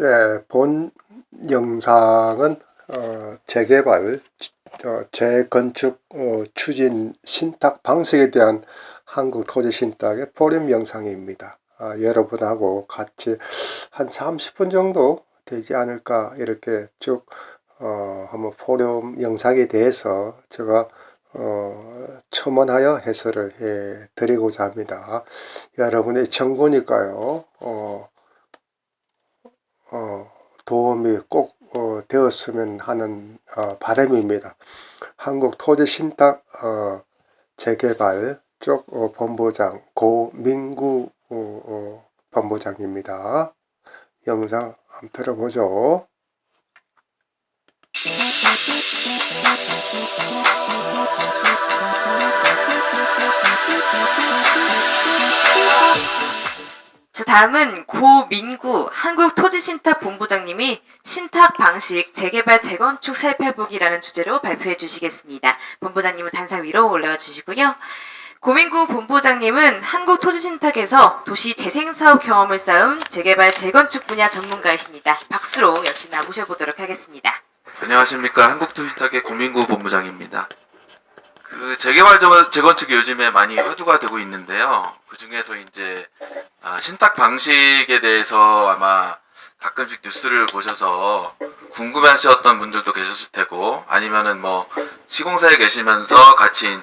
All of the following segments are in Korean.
예, 본 영상은 재개발, 재건축 추진 신탁 방식에 대한 한국 토지 신탁의 포럼 영상입니다. 여러분하고 같이 한 30분 정도 되지 않을까 이렇게 쭉 한번 포럼 영상에 대해서 제가 첨언하여 해설을 해 드리고자 합니다. 여러분의 정보니까요. 도움이 꼭 되었으면 하는 바람입니다. 한국 토지 신탁 재개발 쪽 본부장 고민구 본부장입니다. 영상 한번 들어보죠. 자, 다음은 고민구 한국토지신탁본부장님이 신탁 방식 재개발 재건축 살펴보기라는 주제로 발표해 주시겠습니다. 본부장님은 단상 위로 올라와 주시고요. 고민구 본부장님은 한국토지신탁에서 도시 재생사업 경험을 쌓은 재개발 재건축 분야 전문가이십니다. 박수로 역시나 모셔보도록 하겠습니다. 안녕하십니까. 한국토지신탁의 고민구 본부장입니다. 재개발 재건축이 요즘에 많이 화두가 되고 있는데요. 그 중에서 이제 신탁 방식에 대해서 아마 가끔씩 뉴스를 보셔서 궁금해하셨던 분들도 계셨을 테고, 아니면은 뭐 시공사에 계시면서 같이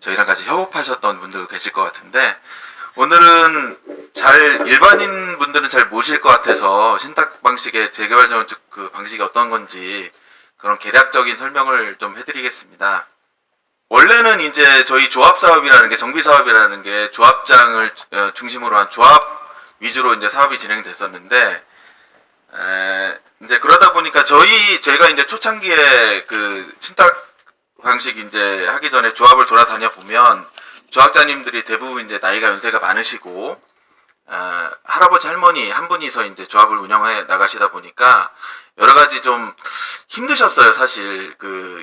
저희랑 같이 협업하셨던 분들도 계실 것 같은데, 오늘은 일반인 분들은 잘 모르실 것 같아서 신탁 방식의 재개발 재건축 그 방식이 어떤 건지 그런 개략적인 설명을 좀 해드리겠습니다. 원래는 이제 저희 조합사업이라는 게, 정비사업이라는 게 조합장을 중심으로 한 조합 위주로 이제 사업이 진행이 됐었는데, 이제 그러다 보니까 제가 이제 초창기에 그 신탁 방식 이제 하기 전에 조합을 돌아다녀 보면 조합자님들이 대부분 이제 나이가 연세가 많으시고, 할아버지 할머니 한 분이서 이제 조합을 운영해 나가시다 보니까 여러 가지 좀 힘드셨어요. 사실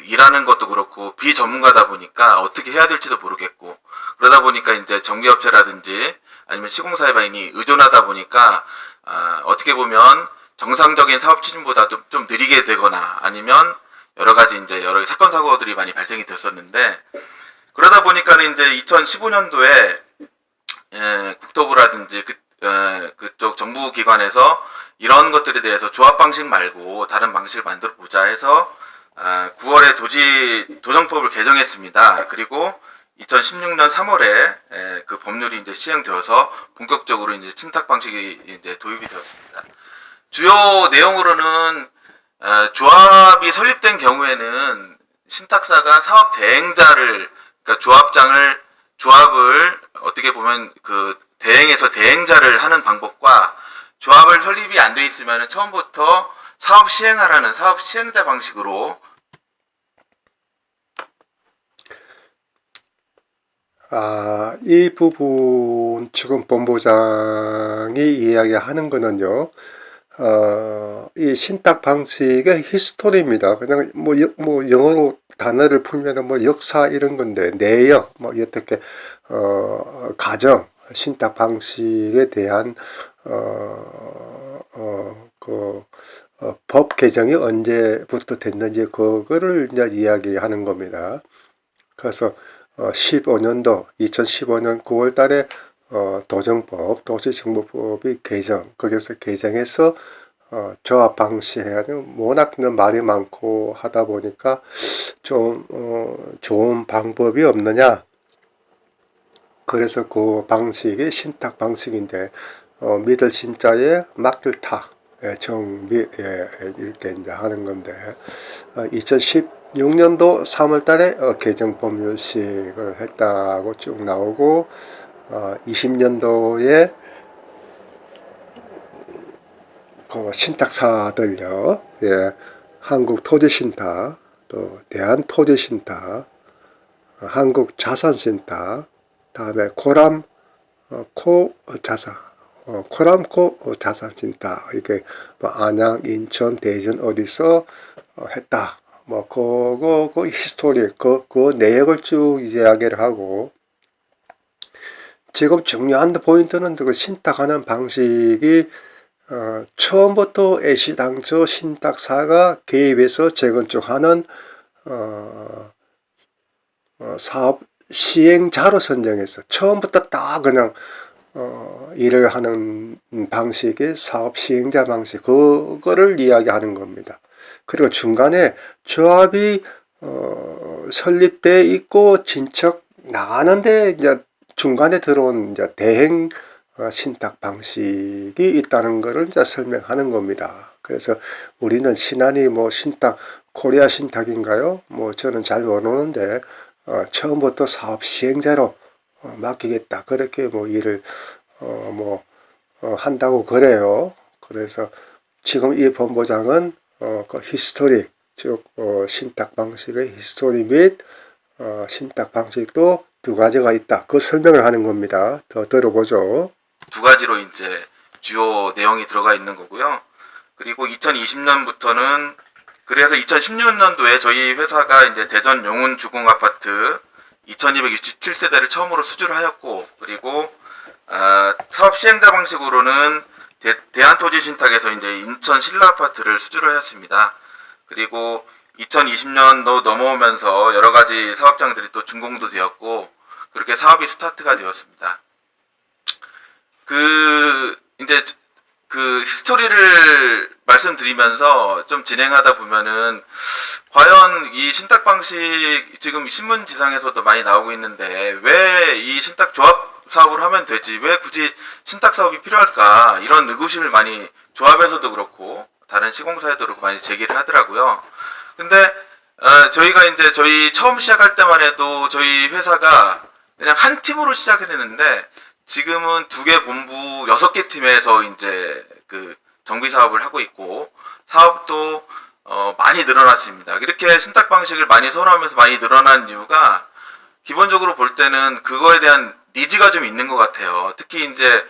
일하는 것도 그렇고 비전문가다 보니까 어떻게 해야 될지도 모르겠고, 그러다 보니까 이제 정비업체라든지 아니면 시공사에 많이 의존하다 보니까 어떻게 보면 정상적인 사업 추진보다 좀 느리게 되거나 아니면 여러 사건 사고들이 많이 발생이 됐었는데, 그러다 보니까는 이제 2015년도에 국토부라든지 그쪽 정부기관에서 이런 것들에 대해서 조합 방식 말고 다른 방식을 만들어 보자 해서 9월에 도정법을 개정했습니다. 그리고 2016년 3월에 그 법률이 이제 시행되어서 본격적으로 이제 신탁 방식이 이제 도입이 되었습니다. 주요 내용으로는 조합이 설립된 경우에는 신탁사가 사업 대행자를, 그러니까 조합을 어떻게 보면 대행해서 대행자를 하는 방법과, 조합을 설립이 안 돼 있으면 처음부터 사업 시행하라는 사업 시행자 방식으로 이 부분 지금 본부장이 이야기하는 거는요, 이 신탁 방식의 히스토리입니다. 그냥 뭐 영어로 단어를 풀면은 뭐 역사 이런 건데, 내역 뭐 어떻게 가정 신탁 방식에 대한 법 개정이 언제부터 됐는지 그거를 이제 이야기하는 겁니다. 그래서 2015년 9월 달에 도정법, 도시정보법이 거기서 개정해서 조합 방식에는 워낙 말이 많고 하다 보니까 좀 좋은 방법이 없느냐. 그래서 그 방식이 신탁 방식인데, 믿을 신자에 맡길 탁, 정비, 이렇게 이제 하는 건데, 2016년도 3월 달에 개정 법률식을 했다고 쭉 나오고, 20년도에 그 신탁사들요, 한국토지신탁, 또 대한토지신탁, 한국자산신탁, 다음에 코람코 자산신탁, 이게 뭐 안양, 인천, 대전 어디서 했다. 뭐 그 히스토리, 그 내역을 쭉 이야기를 하고, 지금 중요한 포인트는 그 신탁하는 방식이 처음부터 애시당초 신탁사가 개입해서 재건축하는 사업 시행자로 선정해서 처음부터 딱 그냥 일을 하는 방식의 사업 시행자 방식, 그거를 이야기하는 겁니다. 그리고 중간에 조합이 설립돼 있고 진척 나가는데 이제 중간에 들어온 이제 대행 신탁 방식이 있다는 것을 이제 설명하는 겁니다. 그래서 우리는 신안이 뭐 신탁, 코리아 신탁인가요? 뭐 저는 잘 모르는데 처음부터 사업 시행자로 맡기겠다. 그렇게 뭐 일을 한다고 그래요. 그래서 지금 이 본부장은 그 히스토리, 즉 신탁 방식의 히스토리 및 신탁 방식도 두 가지가 있다. 그 설명을 하는 겁니다. 더 들어보죠. 두 가지로 이제 주요 내용이 들어가 있는 거고요. 그리고 2020년부터는 그래서 2016년도에 저희 회사가 이제 대전 용운 주공 아파트 2267세대를 처음으로 수주를 하였고, 그리고 사업 시행자 방식으로는 대한토지신탁에서 이제 인천 신라 아파트를 수주를 하였습니다. 그리고 2020년도 넘어오면서 여러 가지 사업장들이 또 준공도 되었고, 그렇게 사업이 스타트가 되었습니다. 이제 그 스토리를 말씀드리면서 좀 진행하다 보면은 과연 이 신탁 방식 지금 신문지상에서도 많이 나오고 있는데 왜 이 신탁 조합 사업을 하면 되지, 왜 굳이 신탁 사업이 필요할까, 이런 의구심을 많이 조합에서도 그렇고 다른 시공사에도 그렇고 많이 제기를 하더라고요. 근데 저희가 이제 저희 처음 시작할 때만 해도 저희 회사가 그냥 한 팀으로 시작을 했는데 지금은 2개 본부 6개 팀에서 이제 그 정비 사업을 하고 있고, 사업도 많이 늘어났습니다. 이렇게 신탁 방식을 많이 선호하면서 많이 늘어난 이유가 기본적으로 볼 때는 그거에 대한 니즈가 좀 있는 것 같아요. 특히 이제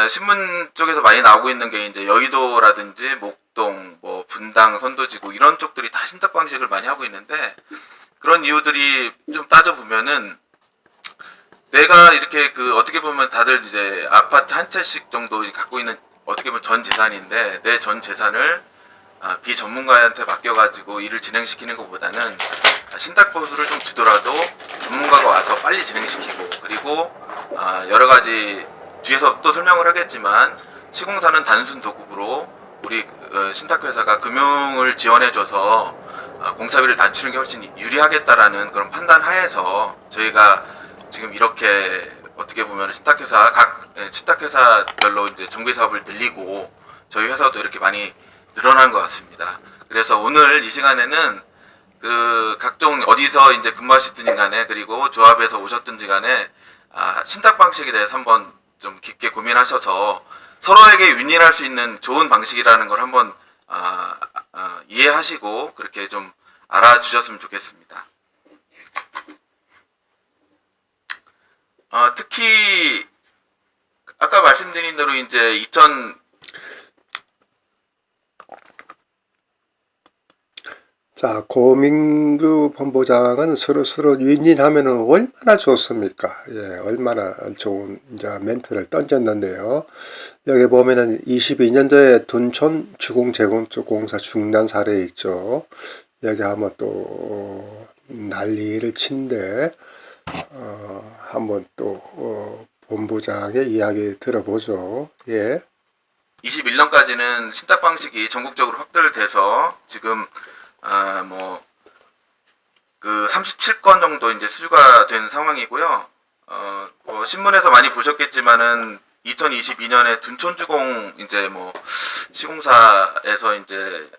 신문 쪽에서 많이 나오고 있는 게 이제 여의도라든지 목동, 뭐 분당, 선도지구 이런 쪽들이 다 신탁 방식을 많이 하고 있는데, 그런 이유들이 좀 따져보면은 내가 이렇게 그 어떻게 보면 다들 이제 아파트 한 채씩 정도 갖고 있는 어떻게 보면 전 재산인데, 내 전 재산을 비전문가한테 맡겨가지고 일을 진행시키는 것보다는 신탁 보수를 좀 주더라도 전문가가 와서 빨리 진행시키고, 그리고 여러 가지 뒤에서 또 설명을 하겠지만 시공사는 단순 도급으로 우리 신탁회사가 금융을 지원해줘서 공사비를 낮추는 게 훨씬 유리하겠다라는 그런 판단 하에서 저희가 지금 이렇게 어떻게 보면 각 신탁회사별로 이제 정비 사업을 늘리고 저희 회사도 이렇게 많이 늘어난 것 같습니다. 그래서 오늘 이 시간에는 그 각종 어디서 이제 근무하시든지 간에, 그리고 조합에서 오셨든지 간에 신탁 방식에 대해서 한번 좀 깊게 고민하셔서 서로에게 윈윈할 수 있는 좋은 방식이라는 걸 한번 이해하시고 그렇게 좀 알아주셨으면 좋겠습니다. 특히 아까 말씀드린 대로 이제 자, 고민규 본부장은 서로 윈윈하면은 얼마나 좋습니까? 예, 얼마나 좋은 이제 멘트를 던졌는데요. 여기 보면은 22년도에 둔촌 주공재건축 공사 중단 사례 있죠. 여기 하면 또 난리를 친데 한번 또 본부장의 이야기 들어보죠. 예. 21년까지는 신탁 방식이 전국적으로 확대돼서 지금 그 37건 정도 이제 수주가 된 상황이고요. 신문에서 많이 보셨겠지만은 2022년에 둔촌주공 이제 시공사에서 이제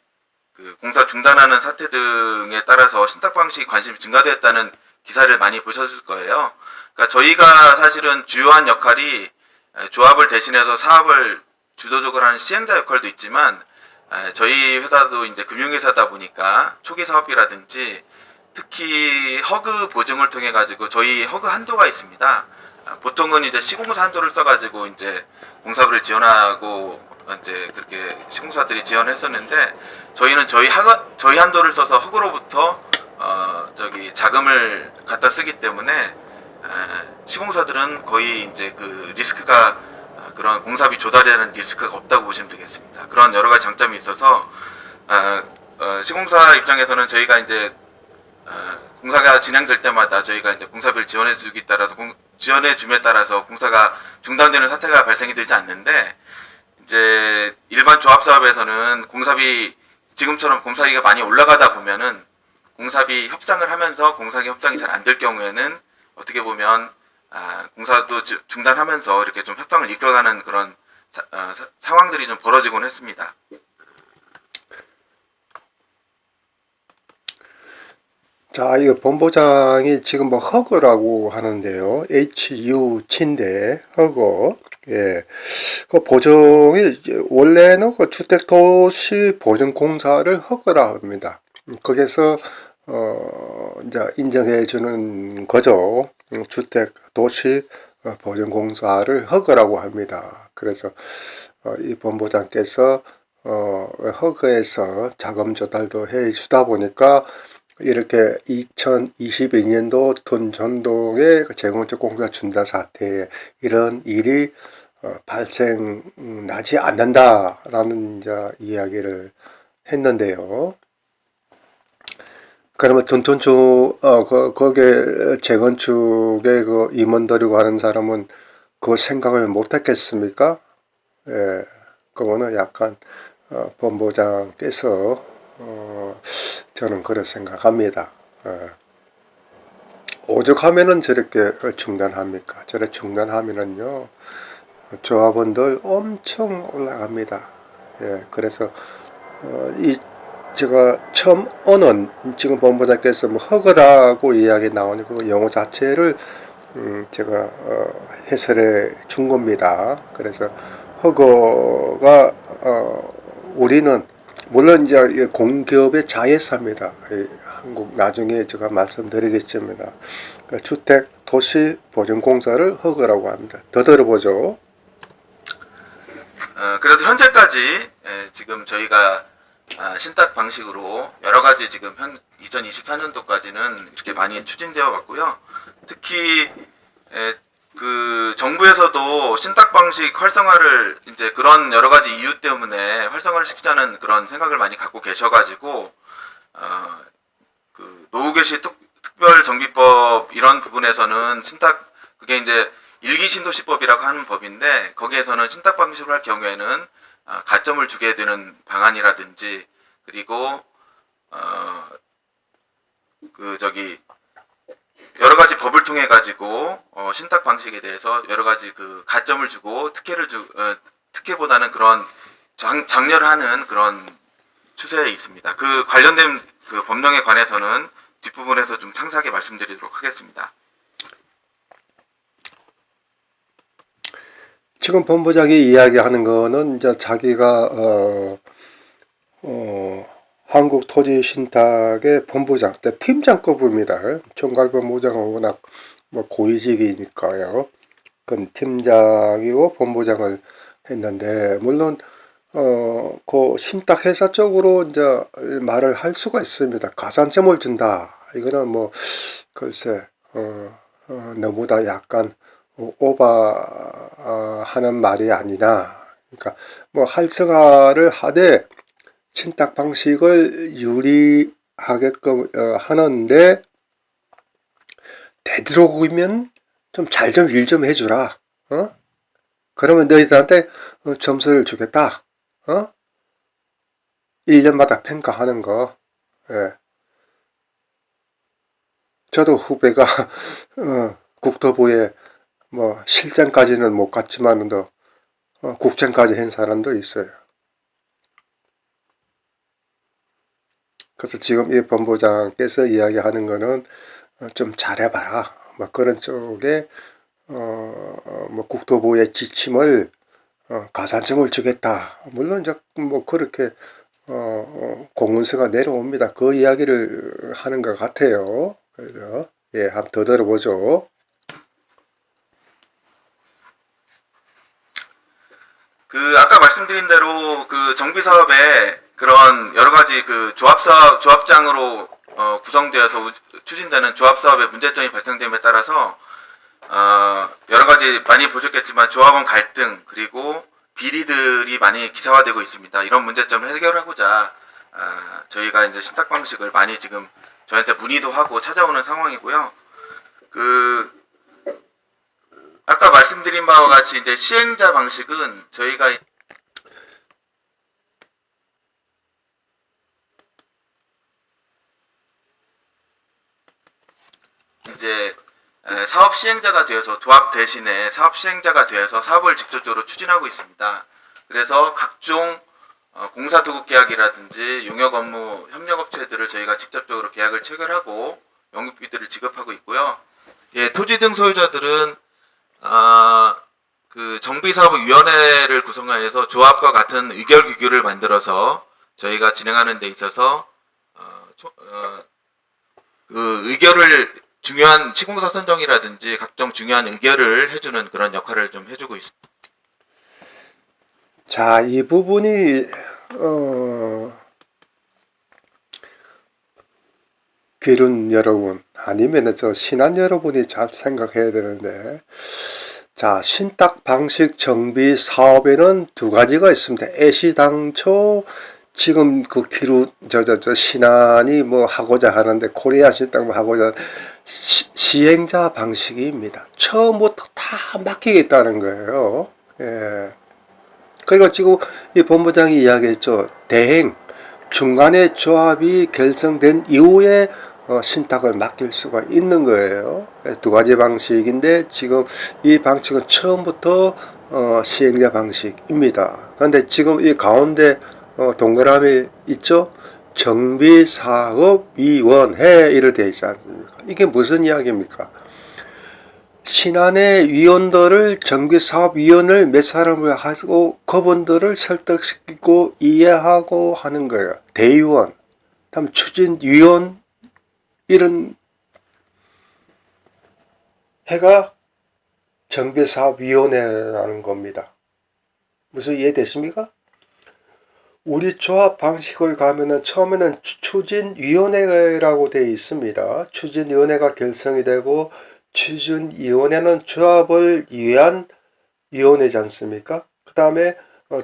그 공사 중단하는 사태 등에 따라서 신탁 방식 관심이 증가되었다는 기사를 많이 보셨을 거예요. 그러니까 저희가 사실은 주요한 역할이 조합을 대신해서 사업을 주도적으로 하는 시행자 역할도 있지만, 저희 회사도 이제 금융회사다 보니까 초기 사업이라든지 특히 허그 보증을 통해 가지고 저희 허그 한도가 있습니다. 보통은 이제 시공사 한도를 써가지고 이제 공사비를 지원하고 이제 그렇게 시공사들이 지원했었는데, 저희는 저희 한도를 써서 허그로부터 자금을 갖다 쓰기 때문에 시공사들은 거의 이제 그 리스크가 그런 공사비 조달이라는 리스크가 없다고 보시면 되겠습니다. 그런 여러 가지 장점이 있어서 시공사 입장에서는 저희가 이제 공사가 진행될 때마다 저희가 이제 공사비를 지원해 줌에 따라서 공사가 중단되는 사태가 발생이 되지 않는데, 이제 일반 조합 사업에서는 공사비 지금처럼 공사비가 많이 올라가다 보면은 공사비 협상을 하면서 공사비 협상이 잘 안 될 경우에는 어떻게 보면 공사도 중단하면서 이렇게 좀 협상을 이끌어가는 그런 상황들이 좀 벌어지곤 했습니다. 자, 이거 본부장이 지금 뭐 허그라고 하는데요. HUC인데 허그. 예. 그 보증이 원래는 그 주택도시보증공사를 허그라 합니다. 거기서 이제 인정해 주는 거죠. 주택도시보증공사를 허그라고 합니다. 그래서 이 본부장께서 허그에서 자금 조달도 해 주다 보니까 이렇게 2022년도 둔전동의 재건축 공사 중단 사태에 이런 일이 발생나지 않는다라는 이제 이야기를 했는데요. 그러면 거기에 재건축에 그 임원들이고 하는 사람은 그 생각을 못 했겠습니까? 예, 그거는 약간 본부장께서 저는 그렇게 생각합니다. 오죽하면은 저렇게 중단합니까? 저렇게 중단하면은요, 조합원들 엄청 올라갑니다. 예, 그래서 제가 처음 오는 지금 본부장께서 뭐 허그라고 이야기 나오니 그 용어 자체를 제가 해설해 준 겁니다. 그래서 허그가 우리는 물론 이제 공기업의 자회사입니다. 한국 나중에 제가 말씀드리겠지만 주택도시보증공사를 허그라고 합니다. 더 들어보죠. 그래서 현재까지 지금 저희가 신탁 방식으로 여러 가지 지금 2024년도까지는 이렇게 많이 추진되어 왔고요. 특히 그 정부에서도 신탁 방식 활성화를 이제 그런 여러 가지 이유 때문에 활성화를 시키자는 그런 생각을 많이 갖고 계셔가지고 그 노후개시 특별 정비법 이런 부분에서는 신탁 그게 이제 일기 신도시법이라고 하는 법인데 거기에서는 신탁 방식으로 할 경우에는 가점을 주게 되는 방안이라든지 그리고 여러 가지 법을 통해 가지고 신탁 방식에 대해서 여러 가지 그 가점을 주고 특혜보다는 그런 장려를 하는 그런 추세에 있습니다. 그 관련된 그 법령에 관해서는 뒷부분에서 좀 상세하게 말씀드리도록 하겠습니다. 지금 본부장이 이야기하는 거는 이제 자기가 한국토지신탁의 본부장, 팀장급입니다. 총괄본부장은 워낙 뭐 고위직이니까요. 그건 팀장이고 본부장을 했는데 물론 그 신탁회사 쪽으로 이제 말을 할 수가 있습니다. 가산점을 준다. 이거는 뭐 글쎄 너무나 약간 오버하는 말이 아니나. 그러니까 뭐 활성화를 하되 신탁 방식을 유리하게끔 하는데 되도록이면 좀 잘 좀 일 좀 해주라. 그러면 너희들한테 점수를 주겠다. 1년마다 평가하는 거. 예. 저도 후배가 국토부에 뭐 실장까지는 못 갔지만 국장까지 한 사람도 있어요. 그래서 지금 이 본부장께서 이야기하는 거는 좀 잘해봐라. 뭐 그런 쪽에 뭐 국토부의 지침을 가산점을 주겠다. 물론 이제 뭐 그렇게 공문서가 내려옵니다. 그 이야기를 하는 것 같아요. 그래서 예, 한번 더 들어보죠. 그 아까 말씀드린 대로 그 정비 사업에 그런 여러 가지 그 조합장으로 구성되어서 추진되는 조합 사업의 문제점이 발생됨에 따라서 여러 가지 많이 보셨겠지만 조합원 갈등 그리고 비리들이 많이 기사화되고 있습니다. 이런 문제점을 해결하고자 저희가 이제 신탁 방식을 많이 지금 저한테 문의도 하고 찾아오는 상황이고요. 아까 말씀드린 바와 같이 이제 시행자 방식은 저희가 이제 사업 시행자가 되어서 도합 대신에 사업 시행자가 되어서 사업을 직접적으로 추진하고 있습니다. 그래서 각종 공사 도급 계약이라든지 용역 업무 협력업체들을 저희가 직접적으로 계약을 체결하고 영업비들을 지급하고 있고요. 예, 토지 등 소유자들은 그 정비사업위원회를 구성하여서 조합과 같은 의결규규를 만들어서 저희가 진행하는 데 있어서 그 의결을 중요한 시공사 선정이라든지 각종 중요한 의결을 해주는 그런 역할을 좀 해주고 있습니다. 자, 이 부분이 귀른 여러분 아니면 저 신한 여러분이 잘 생각해야 되는데, 자, 신탁 방식 정비 사업에는 두 가지가 있습니다. 애시당초 지금 그 귀루 신한이 뭐 하고자 하는데, 코리아 신탁 뭐 하고자 하는 시행자 방식입니다. 처음부터 다 맡기겠다는 거예요. 예. 그리고 지금 이 본부장이 이야기했죠. 대행, 중간에 조합이 결성된 이후에 신탁을 맡길 수가 있는 거예요. 두 가지 방식인데 지금 이 방식은 처음부터 시행자 방식입니다. 그런데 지금 이 가운데 동그라미 있죠? 정비사업위원회 이렇게 되어 있지 않습니까? 이게 무슨 이야기입니까? 신안의 위원들을 정비사업위원을 몇 사람을 하고 그분들을 설득시키고 이해하고 하는 거예요. 대위원, 다음 추진위원 이런 해가 정비사업위원회라는 겁니다. 무슨 이해됐습니까? 우리 조합 방식을 가면은 처음에는 추진위원회라고 되어 있습니다. 추진위원회가 결성이 되고 추진위원회는 조합을 위한 위원회지 않습니까? 그 다음에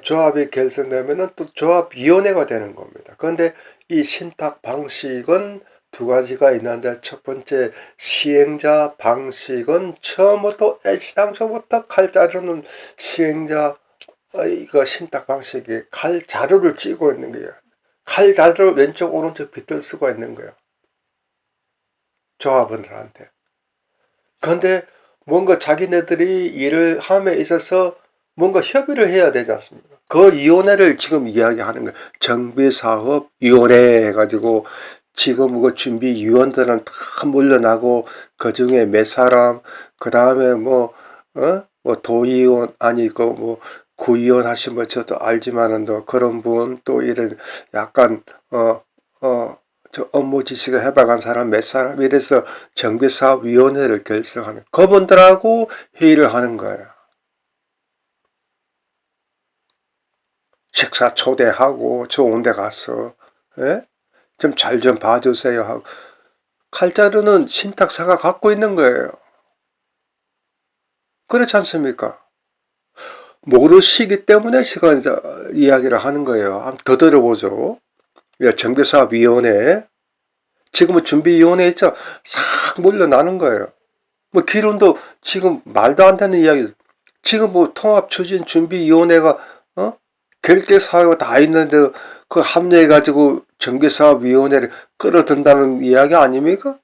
조합이 결성되면은 또 조합위원회가 되는 겁니다. 그런데 이 신탁 방식은 두 가지가 있는데, 첫 번째 시행자 방식은 처음부터 애시당초부터 칼 자르는 시행자 이거 신탁 방식이 칼 자루를 찌고 있는 거예요. 칼 자루를 왼쪽 오른쪽 비틀 수가 있는 거예요. 조합원들한테. 그런데 뭔가 자기네들이 일을 함에 있어서 뭔가 협의를 해야 되지 않습니까? 그 위원회를 지금 이야기하는 거예요. 정비사업위원회 해가지고 지금 그 준비위원들은 다 물러나고 그 중에 몇 사람, 그 다음에 뭐 도의원 아니고 뭐 구의원 하신 분 저도 알지만은 또 그런 분 또 이런 약간 저 업무 지식을 해박한 사람 몇 사람 이래서 정비사업위원회를 결성하는 그분들하고 회의를 하는 거예요. 식사 초대하고 좋은 데 가서 좀 잘 좀 봐주세요 하고 칼자루는 신탁사가 갖고 있는 거예요. 그렇지 않습니까? 모르시기 때문에 제가 이야기를 하는 거예요. 한번 더 들어보죠. 정비사업위원회 지금은 준비위원회 있죠. 싹 물러나는 거예요. 뭐 기론도 지금 말도 안 되는 이야기. 지금 뭐 통합추진준비위원회가 결계사유가 다 있는데 그 합류해가지고 정비사업위원회를 끌어든다는 이야기 아닙니까?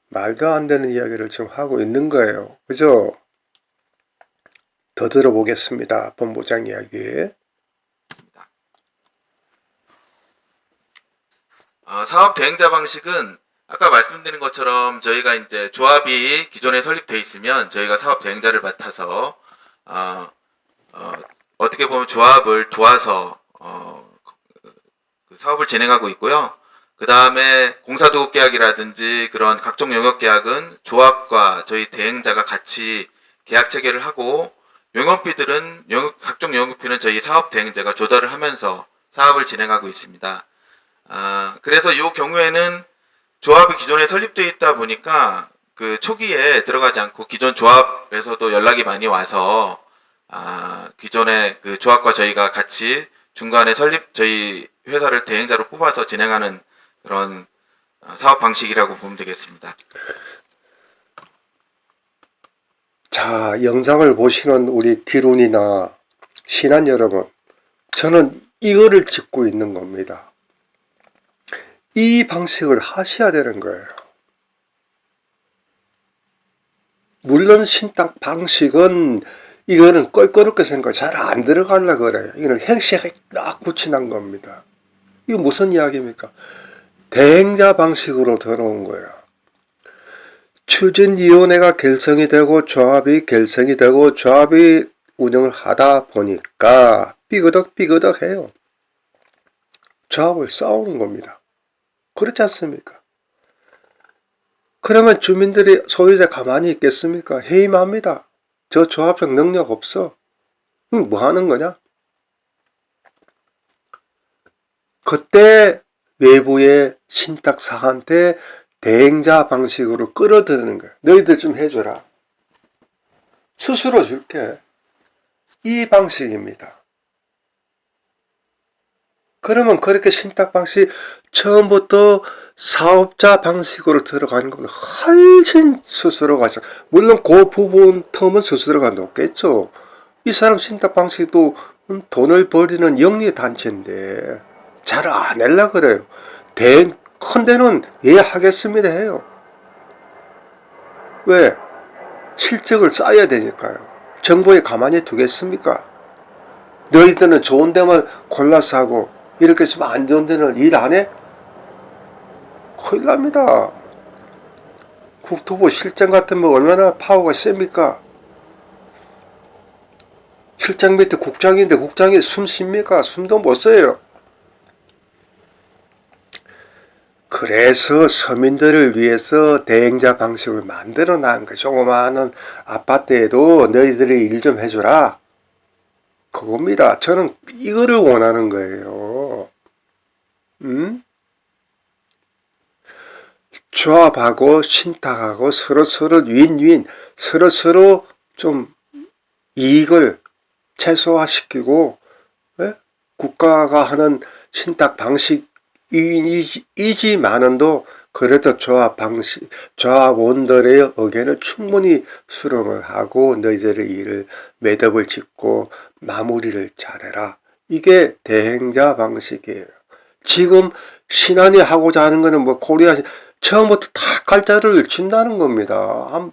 말도 안 되는 이야기를 지금 하고 있는 거예요. 그죠? 더 들어보겠습니다. 본부장 이야기. 사업 대행자 방식은 아까 말씀드린 것처럼 저희가 이제 조합이 기존에 설립되어 있으면 저희가 사업 대행자를 맡아서 어떻게 보면 조합을 도와서 그 사업을 진행하고 있고요. 그 다음에 공사도급 계약이라든지 그런 각종 영역 계약은 조합과 저희 대행자가 같이 계약 체결을 하고 영업비들은 각종 영업비는 저희 사업 대행자가 조달을 하면서 사업을 진행하고 있습니다. 그래서 이 경우에는 조합이 기존에 설립되어 있다 보니까 그 초기에 들어가지 않고 기존 조합에서도 연락이 많이 와서 기존에 그 조합과 저희가 같이 중간에 저희 회사를 대행자로 뽑아서 진행하는 그런 사업 방식이라고 보면 되겠습니다. 자, 영상을 보시는 우리 기룬이나 신한 여러분, 저는 이거를 짚고 있는 겁니다. 이 방식을 하셔야 되는 거예요. 물론 신탁 방식은 이거는 껄끄럽게 생각 잘 안 들어가려고 그래요. 이거는 행시에 딱 붙이는 겁니다. 이거 무슨 이야기입니까? 대행자 방식으로 들어온 거예요. 추진위원회가 결성이 되고 조합이 결성이 되고 조합이 운영을 하다 보니까 삐그덕 해요. 조합을 싸우는 겁니다. 그렇지 않습니까? 그러면 주민들이 소유자 가만히 있겠습니까? 해임합니다. 저 조합장 능력 없어. 뭐 하는 거냐? 그때 외부의 신탁사한테 대행자 방식으로 끌어들이는 거야. 너희들 좀 해줘라. 스스로 줄게. 이 방식입니다. 그러면 그렇게 신탁 방식 처음부터 사업자 방식으로 들어가는 건 훨씬 수수료가 죠. 물론 그 부분 텀은 수수료가 높겠죠. 이 사람 신탁 방식도 돈을 벌이는 영리 단체인데 잘 안 하려고 그래요. 큰 데는 예 하겠습니다 해요. 왜? 실적을 쌓아야 되니까요. 정부에 가만히 두겠습니까? 너희들은 좋은 데만 골라서 하고 이렇게 좀 안 좋은 데는 일 안 해? 큰일 납니다. 국토부 실장 같으면 얼마나 파워가 셉니까? 실장 밑에 국장인데 국장이 숨 쉽니까? 숨도 못 쉬어요. 그래서 서민들을 위해서 대행자 방식을 만들어 놓은 거예요. 조그마한 아파트에도 너희들이 일 좀 해줘라. 그겁니다. 저는 이거를 원하는 거예요. 조합하고 신탁하고 서로 윈윈, 서로 좀 이익을 최소화시키고, 예? 국가가 하는 신탁 방식이지만은도 그래도 조합원들의 의견을 충분히 수렴을 하고 너희들의 일을 매듭을 짓고 마무리를 잘해라. 이게 대행자 방식이에요. 지금 신한이 하고자 하는 거는 뭐 코리아 처음부터 다 갈자를 친다는 겁니다.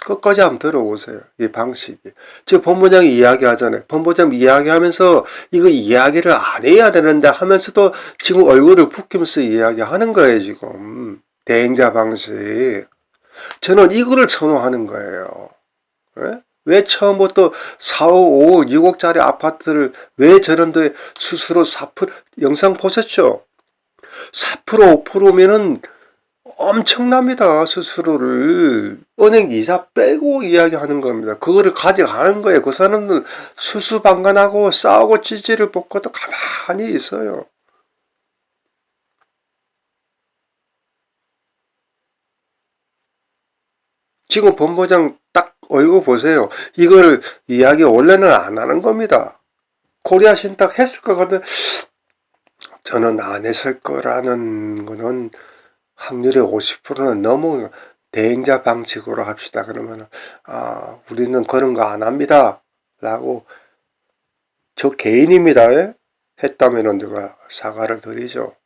끝까지 한번 들어보세요. 이 방식이. 지금 본부장이 이야기하잖아요. 본부장 이야기하면서 이거 이야기를 안 해야 되는데 하면서도 지금 얼굴을 붉히면서 이야기하는 거예요, 지금. 대행자 방식. 저는 이거를 선호하는 거예요. 예? 왜 처음부터 4억, 5억, 6억짜리 아파트를 왜 저런 데 스스로 4% 영상 보셨죠? 4%, 5%면은 엄청납니다. 수수료를 은행 이자 빼고 이야기하는 겁니다. 그거를 가져가는 거예요. 그 사람들 수수방관하고 싸우고 찌질을 벗고도 가만히 있어요. 지금 본부장 딱 얼굴 보세요. 이거를 이야기 원래는 안 하는 겁니다. 코리아 신탁 했을 것 같은데 저는 안 했을 거라는 거는 확률이 50%는 넘어. 대행자 방식으로 합시다. 그러면 우리는 그런 거 안 합니다. 라고 저 개인입니다. 예? 했다면은 내가 사과를 드리죠.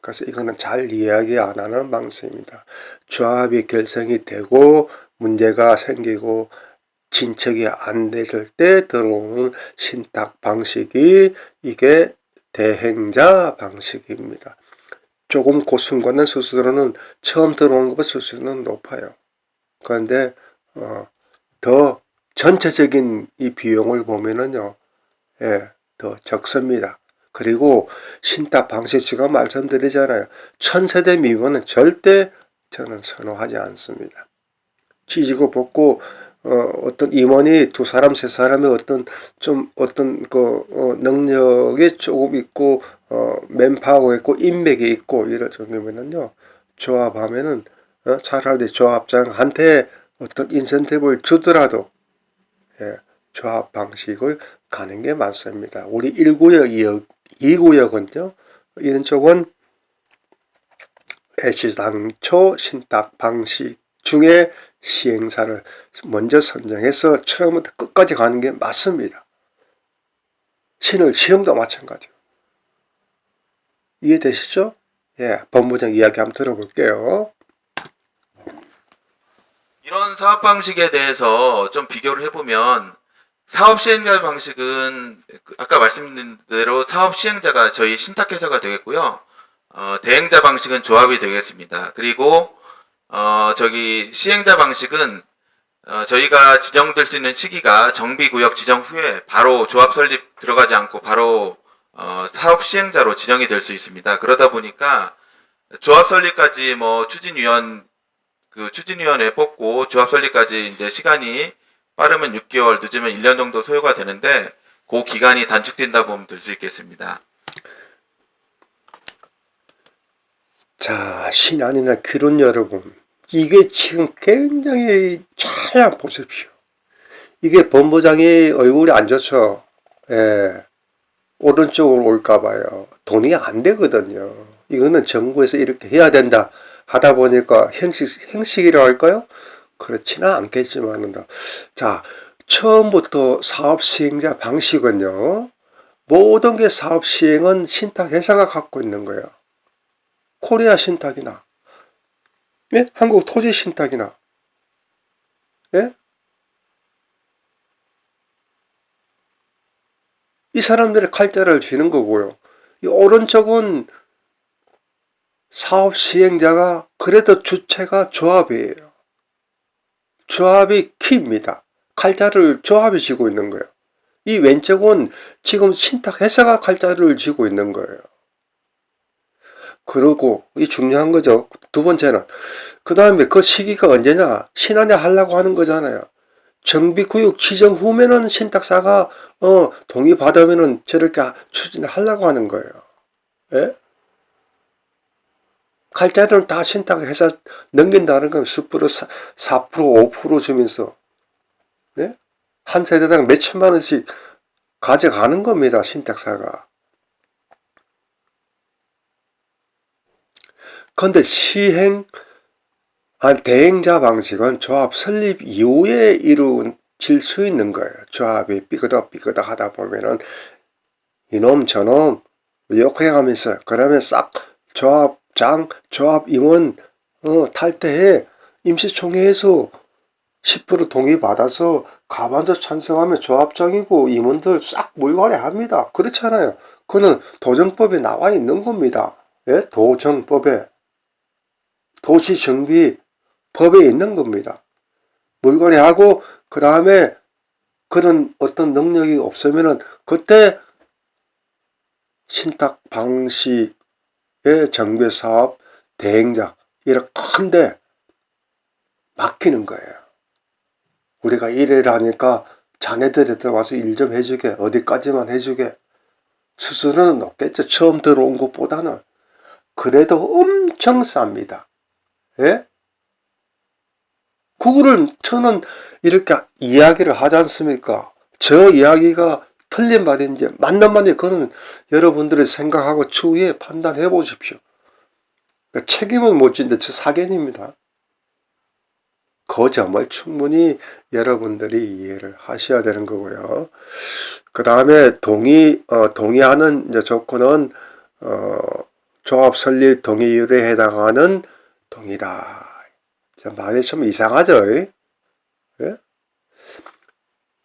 그래서 이거는 잘 이야기 안 하는 방식입니다. 조합이 결성이 되고 문제가 생기고 진척이 안 됐을 때 들어오는 신탁 방식이 이게 대행자 방식입니다. 조금 고순관한 수수료는 처음 들어오는 것보다 수수료는 높아요. 그런데 더 전체적인 이 비용을 보면은요, 예, 더 적습니다. 그리고 신탁 방식 제가 말씀드리잖아요. 1000세대 미만은 절대 저는 선호하지 않습니다. 찢고 벗고 어떤 임원이 두 사람 세 사람의 어떤 능력이 조금 있고 맨파워가 있고 인맥이 있고 이럴 정도면은요, 조합하면은 차라리 조합장한테 어떤 인센티브를 주더라도 조합 방식을 가는 게 맞습니다. 우리 1구역, 2구역은요, 이런 쪽은 애시당초 신탁 방식 중에 시행사를 먼저 선정해서 처음부터 끝까지 가는 게 맞습니다. 시험도 마찬가지요. 이해되시죠? 예, 본부장 이야기 한번 들어볼게요. 이런 사업 방식에 대해서 좀 비교를 해보면 사업 시행자 방식은 아까 말씀드린 대로 사업 시행자가 저희 신탁회사가 되겠고요. 대행자 방식은 조합이 되겠습니다. 그리고 저기 시행자 방식은 저희가 지정될 수 있는 시기가 정비구역 지정 후에 바로 조합 설립 들어가지 않고 바로 사업 시행자로 지정이 될 수 있습니다. 그러다 보니까 조합 설립까지 뭐 추진위원회 뽑고 조합 설립까지 이제 시간이 빠르면 6개월, 늦으면 1년 정도 소요가 되는데 그 기간이 단축된다 보면 될 수 있겠습니다. 자, 신안이나 귀론 여러분, 이게 지금 굉장히 잘 보십시오. 이게 본부장이 얼굴이 안 좋죠. 예, 오른쪽으로 올까봐요. 돈이 안 되거든요. 이거는 정부에서 이렇게 해야 된다 하다 보니까 행식이라고 할까요? 그렇지는 않겠지만은, 자, 처음부터 사업 시행자 방식은요, 모든 게 사업 시행은 신탁회사가 갖고 있는 거예요. 코리아 신탁이나, 예? 한국 토지 신탁이나, 예? 이 사람들의 칼자를 쥐는 거고요. 이 오른쪽은 사업 시행자가 그래도 주체가 조합이에요. 조합이 키입니다. 칼자를 조합이 쥐고 있는 거예요. 이 왼쪽은 지금 신탁회사가 칼자를 쥐고 있는 거예요. 그리고 이 중요한 거죠. 두 번째는 그 다음에 그 시기가 언제냐? 신안에 하려고 하는 거잖아요. 정비구역 지정 후면은 신탁사가 동의 받으면은 저렇게 추진하려고 하는 거예요. 예? 칼자리는 다 신탁회사 넘긴다는 건 10%, 4%, 5% 주면서 예? 한 세대당 몇 천만 원씩 가져가는 겁니다. 신탁사가. 그런데 대행자 방식은 조합 설립 이후에 이루어질 수 있는 거예요. 조합이 삐그덕 하다 보면은 이놈 저놈 욕해가면서 그러면 싹 조합장, 조합임원 탈퇴해 임시총회에서 10% 동의받아서 가반서 찬성하면 조합장이고 임원들 싹 물갈이합니다. 그렇잖아요. 그는 도정법에 나와 있는 겁니다. 예? 도정법에 도시정비 법에 있는 겁니다. 물갈이하고 그 다음에 그런 어떤 능력이 없으면은 그때 신탁 방식의 정비사업 대행자 이렇게 큰데 맡기는 거예요. 우리가 일을 하니까 자네들이 들어와서 일 좀 해주게, 어디까지만 해주게. 수수료는 높겠죠. 처음 들어온 것보다는. 그래도 엄청 쌉니다. 예? 그거를 저는 이렇게 이야기를 하지 않습니까? 저 이야기가 틀린 말인지 맞는 말인지 그거는 여러분들이 생각하고 추후에 판단해 보십시오. 그러니까 책임은 못 진데 저 사견입니다. 그 점을 충분히 여러분들이 이해를 하셔야 되는 거고요. 그 다음에 동의하는 이제 조건은 조합 설립 동의율에 해당하는 동의다. 말이 좀 이상하죠? 예?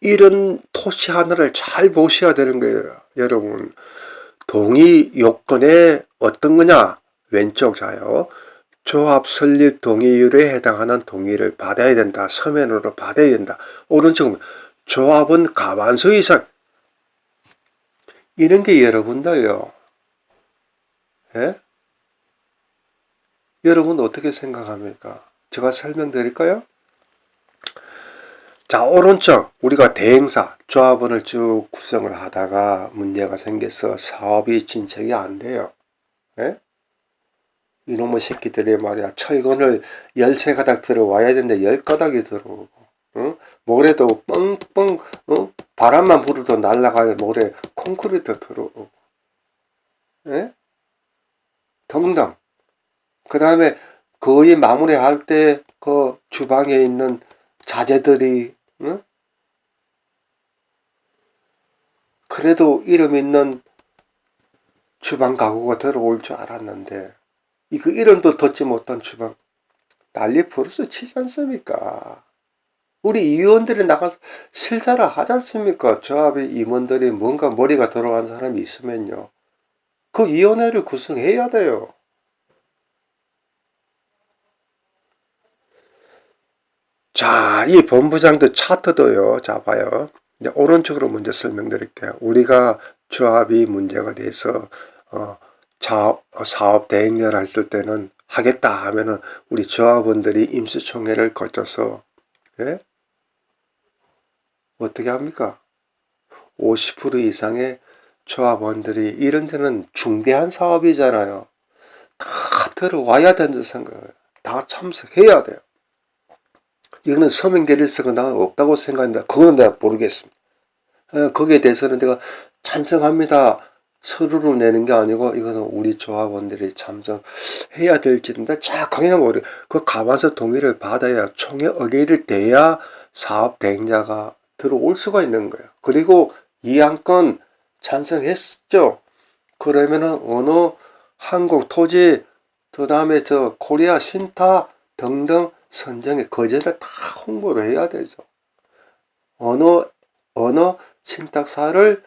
이런 토시 하나를 잘 보셔야 되는 거예요. 여러분, 동의 요건에 어떤 거냐? 왼쪽 자요. 조합 설립 동의율에 해당하는 동의를 받아야 된다. 서면으로 받아야 된다. 오른쪽은 조합은 과반수 이상. 이런 게 여러분들요. 예? 여러분 어떻게 생각합니까? 제가 설명드릴까요? 자, 오른쪽 우리가 대행사 조합원을 쭉 구성을 하다가 문제가 생겨서 사업이 진척이 안 돼요. 예? 이놈의 새끼들이 말이야, 철근을 13가닥 들어와야 되는데 10가닥이 들어오고, 모래도 뻥뻥, 바람만 불어도 날아가는 모래 콘크리트 들어오고, 예? 등등. 그 다음에 거의 마무리할 때 그 주방에 있는 자재들이, 그래도 이름 있는 주방 가구가 들어올 줄 알았는데, 이거 이름도 듣지 못한 주방 난리 버릇을 치지 않습니까? 우리 위원들이 나가서 실사를 하지 않습니까? 조합의 임원들이 뭔가 머리가 돌아간 사람이 있으면요, 그 위원회를 구성해야 돼요. 자, 이 본부장도 차트도요. 자, 봐요. 이제 오른쪽으로 먼저 설명드릴게요. 우리가 조합이 문제가 돼서 사업 대행을 했을 때는 하겠다 하면은 우리 조합원들이 임시총회를 거쳐서, 예? 어떻게 합니까? 50% 이상의 조합원들이, 이런 데는 중대한 사업이잖아요. 다 들어와야 된다고 생각해요. 다 참석해야 돼요. 이거는 서명 계류서가 나 없다고 생각합니다. 그거는 내가 모르겠습니다. 거기에 대해서는 내가 찬성합니다. 서류로 내는 게 아니고, 이거는 우리 조합원들이 참석해야 될지인데 정확하게는 모르. 그 가만서 동의를 받아야, 총회 의결이 돼야 사업 대행자가 들어올 수가 있는 거예요. 그리고 이 안건 찬성했죠. 그러면은 어느 한국 토지, 그 다음에 저 코리아 신타 등등 선정의 거제를 다 홍보를 해야 되죠. 어느 신탁사를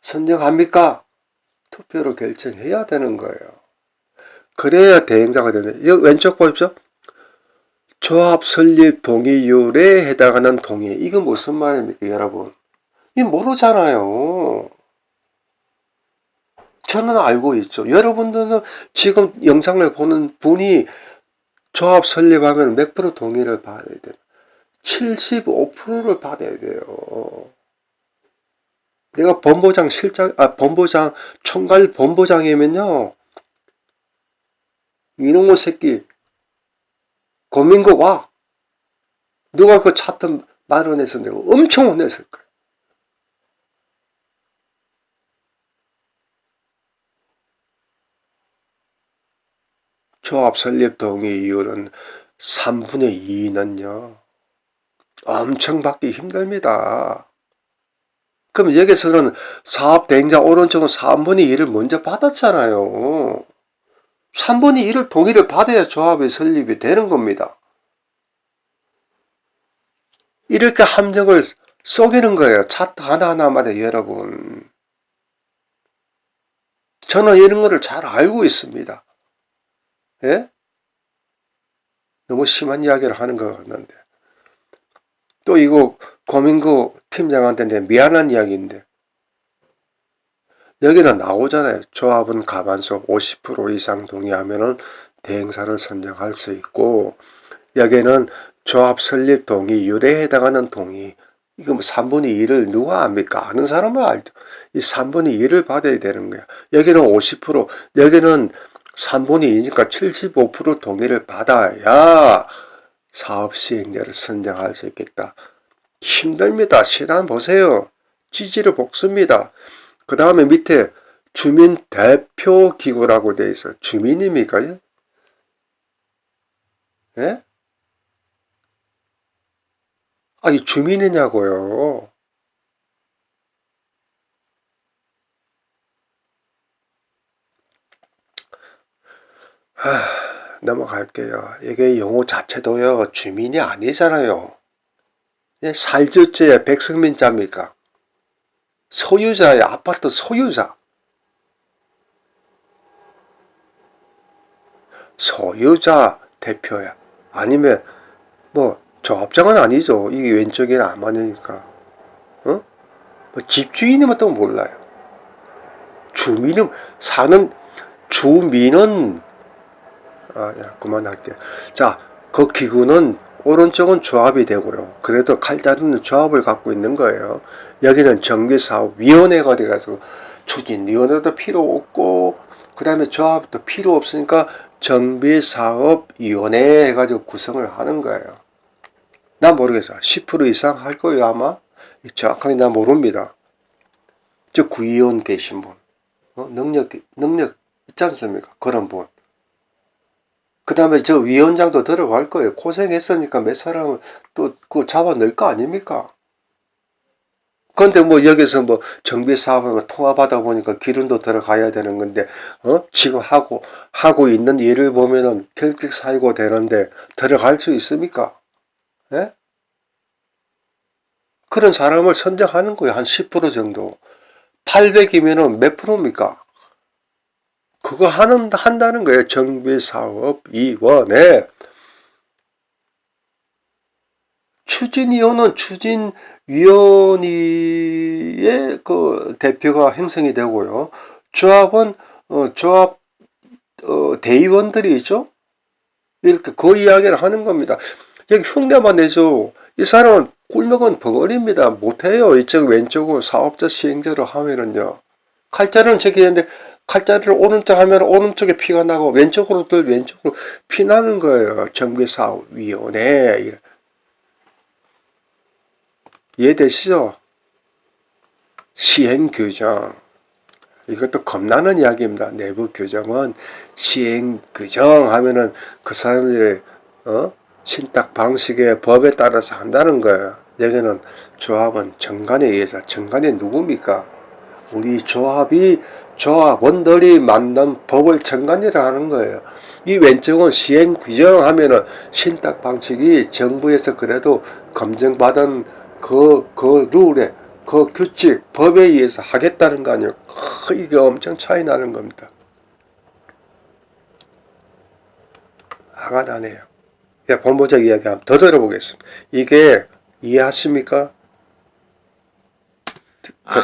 선정합니까? 투표로 결정해야 되는 거예요. 그래야 대행자가 되는. 여기 왼쪽 보십시오. 조합 설립 동의율에 해당하는 동의. 이거 무슨 말입니까, 여러분? 이 모르잖아요. 저는 알고 있죠. 여러분들은 지금 영상을 보는 분이 조합 설립하면 몇 프로 동의를 받아야 돼요? 75%를 받아야 돼요. 내가 본부장 총괄 본부장이면요, 이놈의 새끼, 고민고 와. 누가 그 차트 마련해서 내가 엄청 혼냈을 거야. 조합 설립 동의율은 3분의 2는요, 엄청 받기 힘듭니다. 그럼 여기서는 사업 대행자 오른쪽은 3분의 2를 먼저 받았잖아요. 3분의 1을 동의를 받아야 조합의 설립이 되는 겁니다. 이렇게 함정을 속이는 거예요. 차트 하나하나마다. 여러분, 저는 이런 거를 잘 알고 있습니다. 예? 너무 심한 이야기를 하는 것 같는데. 또 이거 고민구 팀장한테 내 미안한 이야기인데, 여기는 나오잖아요. 조합은 가반수 50% 이상 동의하면은 대행사를 선정할 수 있고, 여기는 조합 설립 동의율에 해당하는 동의. 이거 뭐 3분의 2를 누가 압니까? 아는 사람은 알죠. 이 3분의 2를 받아야 되는 거야. 여기는 50%, 여기는 3분의 2니까 75% 동의를 받아야 사업 시행자를 선정할 수 있겠다. 힘듭니다. 시간 보세요. 지지를 볶습니다. 그 다음에 밑에 주민 대표 기구라고 되어 있어요. 주민입니까? 예? 아니, 주민이냐고요. 넘어갈게요. 이게 용어 자체도요, 주민이 아니잖아요. 살주죄 백성민자입니까? 소유자의 아파트 소유자. 소유자 대표야. 아니면 뭐 조합장은 아니죠. 이게 왼쪽에는 안 맞으니까. 뭐 집주인이면 또 몰라요. 주민은 사는 주민은 야, 그만할게. 자, 그 기구는 오른쪽은 조합이 되고요. 그래도 칼자루는 조합을 갖고 있는 거예요. 여기는 정비사업위원회가 돼가지고 추진위원회도 필요 없고 그 다음에 조합도 필요 없으니까 정비사업위원회 해가지고 구성을 하는 거예요. 난 모르겠어. 10% 이상 할 거예요 아마. 정확하게 난 모릅니다. 저 구의원 계신 분, 능력 있지 않습니까? 그런 분. 그 다음에 저 위원장도 들어갈 거예요. 고생했으니까 몇 사람을 또 그 잡아낼 거 아닙니까? 근데 뭐 여기서 뭐 정비사업하고 통합하다 보니까 기름도 들어가야 되는 건데, 지금 하고 있는 일을 보면은 결격사유가 되는데 들어갈 수 있습니까? 예? 그런 사람을 선정하는 거예요. 한 10% 정도. 800이면은 몇 프로입니까? 그거 한다는 거예요. 정비사업위원회. 추진위원은 추진위원회의 그 대표가 형성이 되고요. 조합은 조합 대의원들이 있죠. 이렇게 그 이야기를 하는 겁니다. 여기 흉내만 내죠. 이 사람은 꿀먹은 벙어리입니다. 못해요. 이쪽 왼쪽으로 사업자 시행자로 하면은요. 칼자루는 저기 있는데 칼자루를 오른쪽 하면 오른쪽에 피가 나고 왼쪽으로 피 나는 거예요. 정비사업위원회. 이해되시죠? 시행규정. 이것도 겁나는 이야기입니다. 내부 규정은 시행규정 하면은 그 사람들의 신탁 방식의 법에 따라서 한다는 거예요. 여기는 조합은 정관에 의해서, 정관이 누굽니까? 우리 조합원들이 만든 법을 정관이라 하는 거예요. 이 왼쪽은 시행규정 하면은 신탁 방식이 정부에서 그래도 검증받은 그 룰에, 그 규칙, 법에 의해서 하겠다는 거 아니에요. 이게 엄청 차이 나는 겁니다. 화가 나네요. 본부적 이야기 한번 더 들어보겠습니다. 이게 이해하십니까?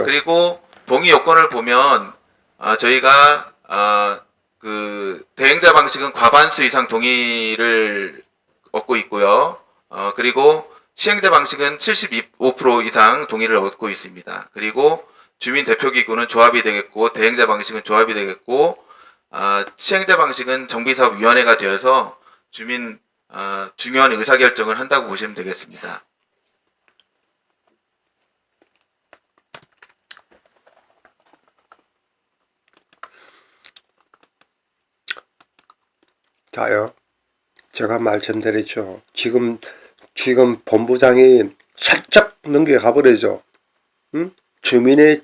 그리고 동의 요건을 보면 저희가 그 대행자 방식은 과반수 이상 동의를 얻고 있고요. 그리고 시행자 방식은 75% 이상 동의를 얻고 있습니다. 그리고 주민 대표기구는 조합이 되겠고 대행자 방식은 조합이 되겠고 시행자 방식은 정비사업위원회가 되어서 주민 중요한 의사결정을 한다고 보시면 되겠습니다. 자요. 제가 말씀드렸죠. 지금 본부장이 살짝 넘겨가 버리죠. 주민의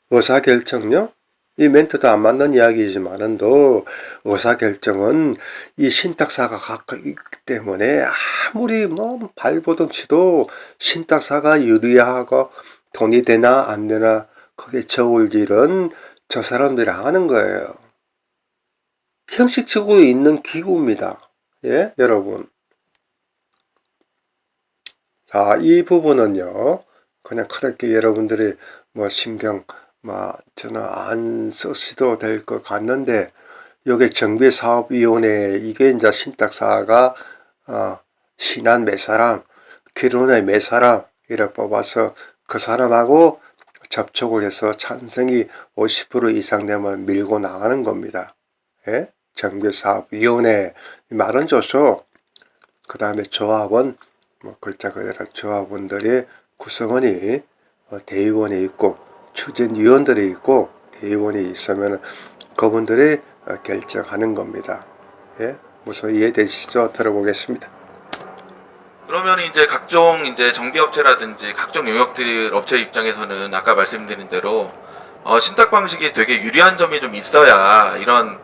의사결정요? 이 멘트도 안 맞는 이야기지만은도 의사결정은 이 신탁사가 갖고 있기 때문에 아무리 뭐 발버둥 치도 신탁사가 유리하고 돈이 되나 안 되나 그게 저울 일은 저 사람들이 하는 거예요. 형식적으로 있는 기구입니다. 예, 여러분. 자, 이 부분은요, 그냥 그렇게 여러분들이 뭐 신경, 저는 안 쓰셔도 될 것 같는데, 요게 정비사업위원회, 이게 이제 신탁사가, 신한 몇 사람, 결혼의 몇 사람, 이렇게 뽑아서 그 사람하고 접촉을 해서 찬성이 50% 이상 되면 밀고 나가는 겁니다. 예? 정비사업위원회, 말은 좋죠. 그 다음에 조합원, 글자 그대로 조합원들의 구성원이 대의원이 있고 추진위원들이 있고 대의원이 있으면 그분들이 결정하는 겁니다. 예? 무슨 이해되시죠? 들어보겠습니다. 그러면 이제 각종 이제 정비업체라든지 각종 용역들 업체 입장에서는 아까 말씀드린 대로 신탁 방식이 되게 유리한 점이 좀 있어야 이런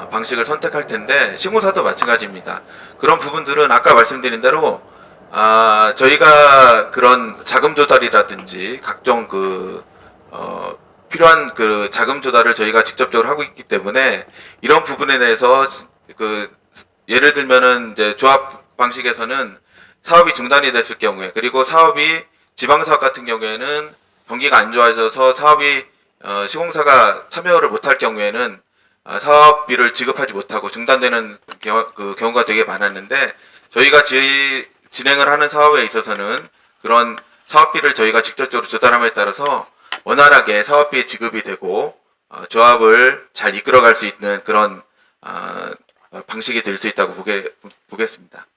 방식을 선택할 텐데 시공사도 마찬가지입니다. 그런 부분들은 아까 말씀드린 대로 저희가 그런 자금 조달이라든지 각종 필요한 그 자금 조달을 저희가 직접적으로 하고 있기 때문에 이런 부분에 대해서 예를 들면은 이제 조합 방식에서는 사업이 중단이 됐을 경우에 그리고 사업이 지방사업 같은 경우에는 경기가 안 좋아져서 사업이 시공사가 참여를 못할 경우에는 사업비를 지급하지 못하고 중단되는 경우가 되게 많았는데 저희가 진행을 하는 사업에 있어서는 그런 사업비를 저희가 직접적으로 조달함에 따라서 원활하게 사업비 지급이 되고 조합을 잘 이끌어갈 수 있는 그런 방식이 될 수 있다고 보겠습니다.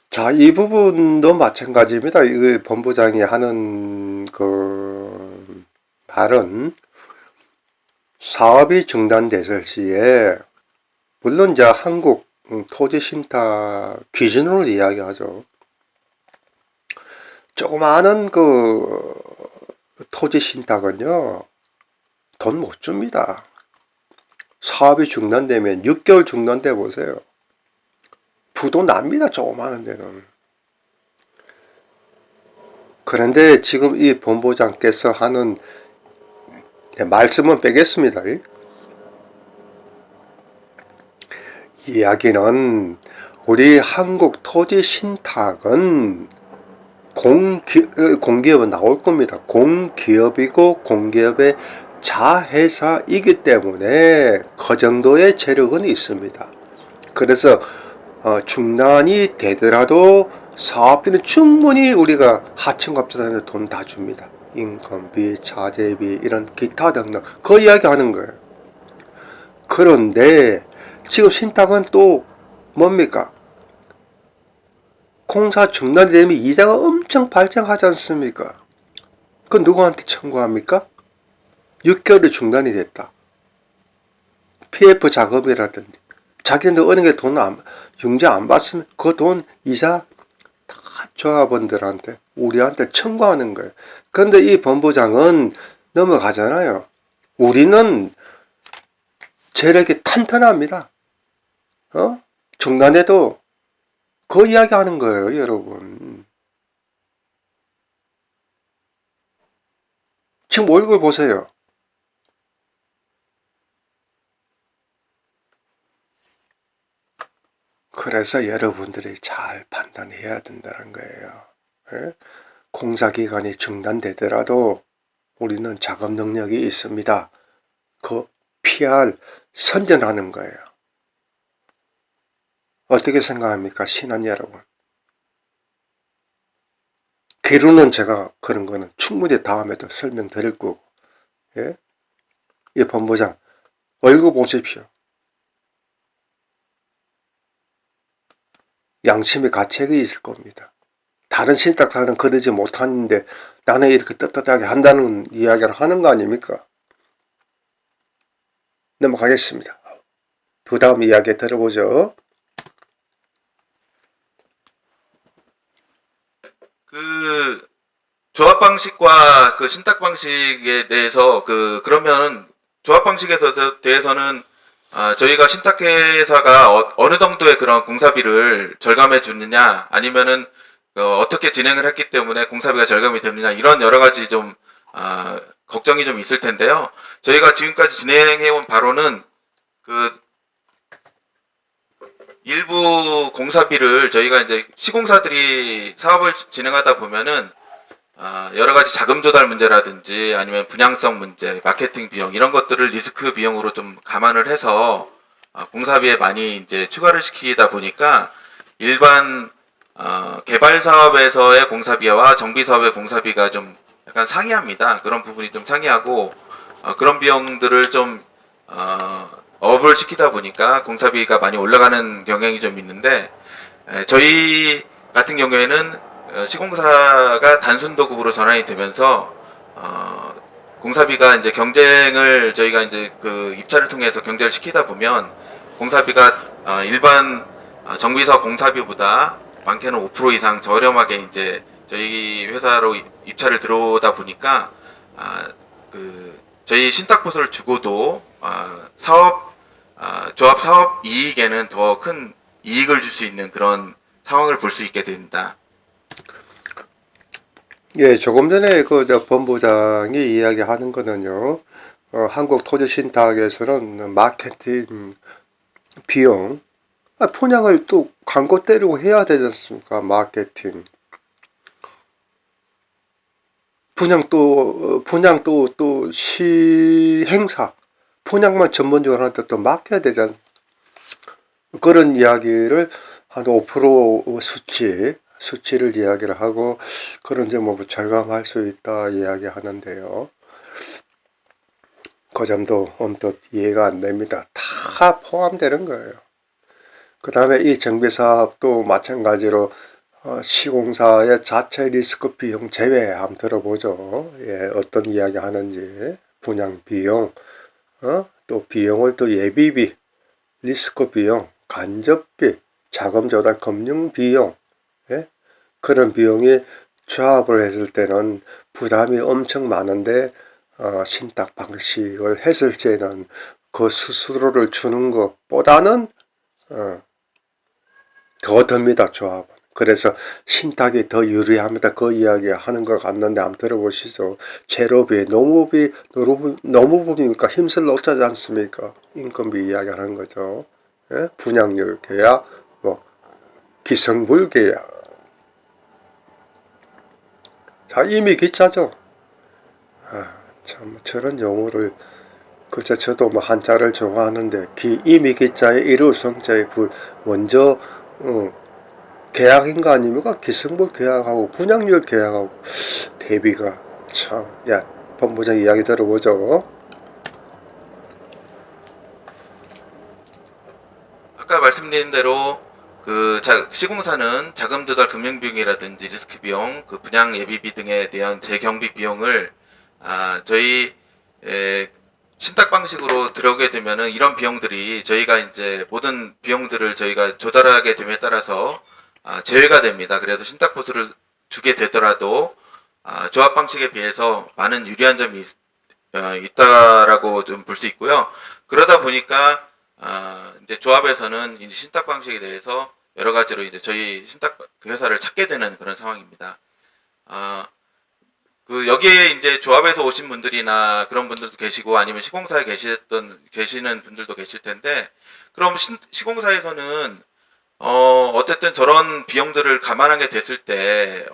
자, 이 부분도 마찬가지입니다. 이 본부장이 하는 그 말은 사업이 중단됐을 시에 물론 이제 한국 토지신탁 기준으로 이야기하죠. 조그마한 그 토지신탁은요 돈 못 줍니다. 사업이 중단되면 6개월 중단돼 보세요. 부도 납니다. 조그마한 데는. 그런데 지금 이 본부장께서 하는 말씀은 빼겠습니다. 이야기는 우리 한국 토지 신탁은 공기업은 나올 겁니다. 공기업이고 공기업의 자회사이기 때문에 그 정도의 재력은 있습니다. 그래서 중단이 되더라도 사업비는 충분히 우리가 하청업자들한테 돈 다 줍니다. 인건비, 자재비 이런 기타 등등 그 이야기 하는 거예요. 그런데 지금 신탁은 또 뭡니까? 공사 중단이 되면 이자가 엄청 발생하지 않습니까? 그 누구한테 청구합니까? 6개월이 중단이 됐다. PF 작업이라든지 자기네들 은행에 돈 융자 안 받으면 그 돈 이자 다 조합원들한테 우리한테 청구하는 거예요. 그런데 이 본부장은 넘어가잖아요. 우리는 재력이 탄탄합니다. 중단해도 그 이야기 하는 거예요, 여러분. 지금 얼굴 보세요. 그래서 여러분들이 잘 판단해야 된다는 거예요. 예? 공사기간이 중단되더라도 우리는 작업 능력이 있습니다. 그 PR 선전하는 거예요. 어떻게 생각합니까? 신한 여러분. 개로는 제가 그런 거는 충분히 다음에도 설명드릴 거고. 예? 이 본부장 얼굴 보십시오. 양심의 가책이 있을 겁니다. 다른 신탁사는 그러지 못하는데 나는 이렇게 떳떳하게 한다는 이야기를 하는 거 아닙니까? 넘어가겠습니다. 그 다음 이야기 들어보죠. 그 조합 방식과 그 신탁 방식에 대해서 그러면 조합 방식에 대해서는 저희가 신탁회사가 어느 정도의 그런 공사비를 절감해 주느냐 아니면은 어떻게 진행을 했기 때문에 공사비가 절감이 되느냐 이런 여러 가지 좀 걱정이 좀 있을 텐데요. 저희가 지금까지 진행해온 바로는 그 일부 공사비를 저희가 이제 시공사들이 사업을 진행하다 보면은 여러 가지 자금 조달 문제라든지 아니면 분양성 문제, 마케팅 비용 이런 것들을 리스크 비용으로 좀 감안을 해서 공사비에 많이 이제 추가를 시키다 보니까 일반 개발 사업에서의 공사비와 정비 사업의 공사비가 좀 약간 상이합니다. 그런 부분이 좀 상이하고 그런 비용들을 좀 업을 시키다 보니까 공사비가 많이 올라가는 경향이 좀 있는데 저희 같은 경우에는 시공사가 단순 도급으로 전환이 되면서 공사비가 이제 경쟁을 저희가 이제 그 입찰을 통해서 경쟁을 시키다 보면 공사비가 일반 정비사업 공사비보다 많게는 5% 이상 저렴하게 이제 저희 회사로 입찰을 들어오다 보니까 저희 신탁보수를 주고도 조합 사업 이익에는 더 큰 이익을 줄 수 있는 그런 상황을 볼 수 있게 됩니다. 예, 조금 전에 그 본부장이 이야기하는 거는요. 한국 토지 신탁에서는 마케팅 비용, 분양을 또 광고 때리고 해야 되지 않습니까? 마케팅. 분양 또 시행사, 분양만 전문적으로 하는데 또 맡겨야 되잖아. 그런 이야기를 한 5% 수치를 이야기를 하고 그런 점을 뭐 절감할 수 있다 이야기하는데요. 그 점도 언뜻 이해가 안 됩니다. 다 포함되는 거예요. 그 다음에 이 정비사업도 마찬가지로 시공사의 자체 리스크 비용 제외 한번 들어보죠. 예, 어떤 이야기 하는지 분양 비용, 또 비용을 또 예비비, 리스크 비용, 간접비, 자금 조달 금융 비용, 예? 그런 비용이 조합을 했을 때는 부담이 엄청 많은데 신탁 방식을 했을 때는 그 수수료를 주는 것보다는 더 듭니다, 조합은. 그래서 신탁이 더 유리합니다. 그 이야기 하는 것 같는데 한번 들어보시죠. 재료비, 노무비니까 힘쓸 놓자지 않습니까? 인건비 이야기 하는 거죠. 예? 분양료 계약, 뭐 기성물 계약. 자, 이미 기차죠. 참 저런 용어를 글쎄 저도 뭐 한자를 좋아하는데 이미 기자의 일우성자의 먼저 계약인 거 아닙니까? 기승부 계약하고 분양률 계약하고 대비가 참. 야, 본부장 이야기 들어보죠. 아까 말씀드린 대로 시공사는 자금 조달 금융 비용이라든지 리스크 비용, 그 분양 예비비 등에 대한 재경비 비용을 저희 신탁 방식으로 들어오게 되면은 이런 비용들이 저희가 이제 모든 비용들을 저희가 조달하게 됨에 따라서 제외가 됩니다. 그래서 신탁 보수를 주게 되더라도 조합 방식에 비해서 많은 유리한 점이 있다라고 좀 볼 수 있고요. 그러다 보니까 이제 조합에서는 이제 신탁 방식에 대해서 여러 가지로 이제 저희 신탁 회사를 찾게 되는 그런 상황입니다. 여기에 이제 조합에서 오신 분들이나 그런 분들도 계시고 아니면 시공사에 계시는 분들도 계실 텐데, 그럼 시공사에서는 어쨌든 저런 비용들을 감안하게 됐을 때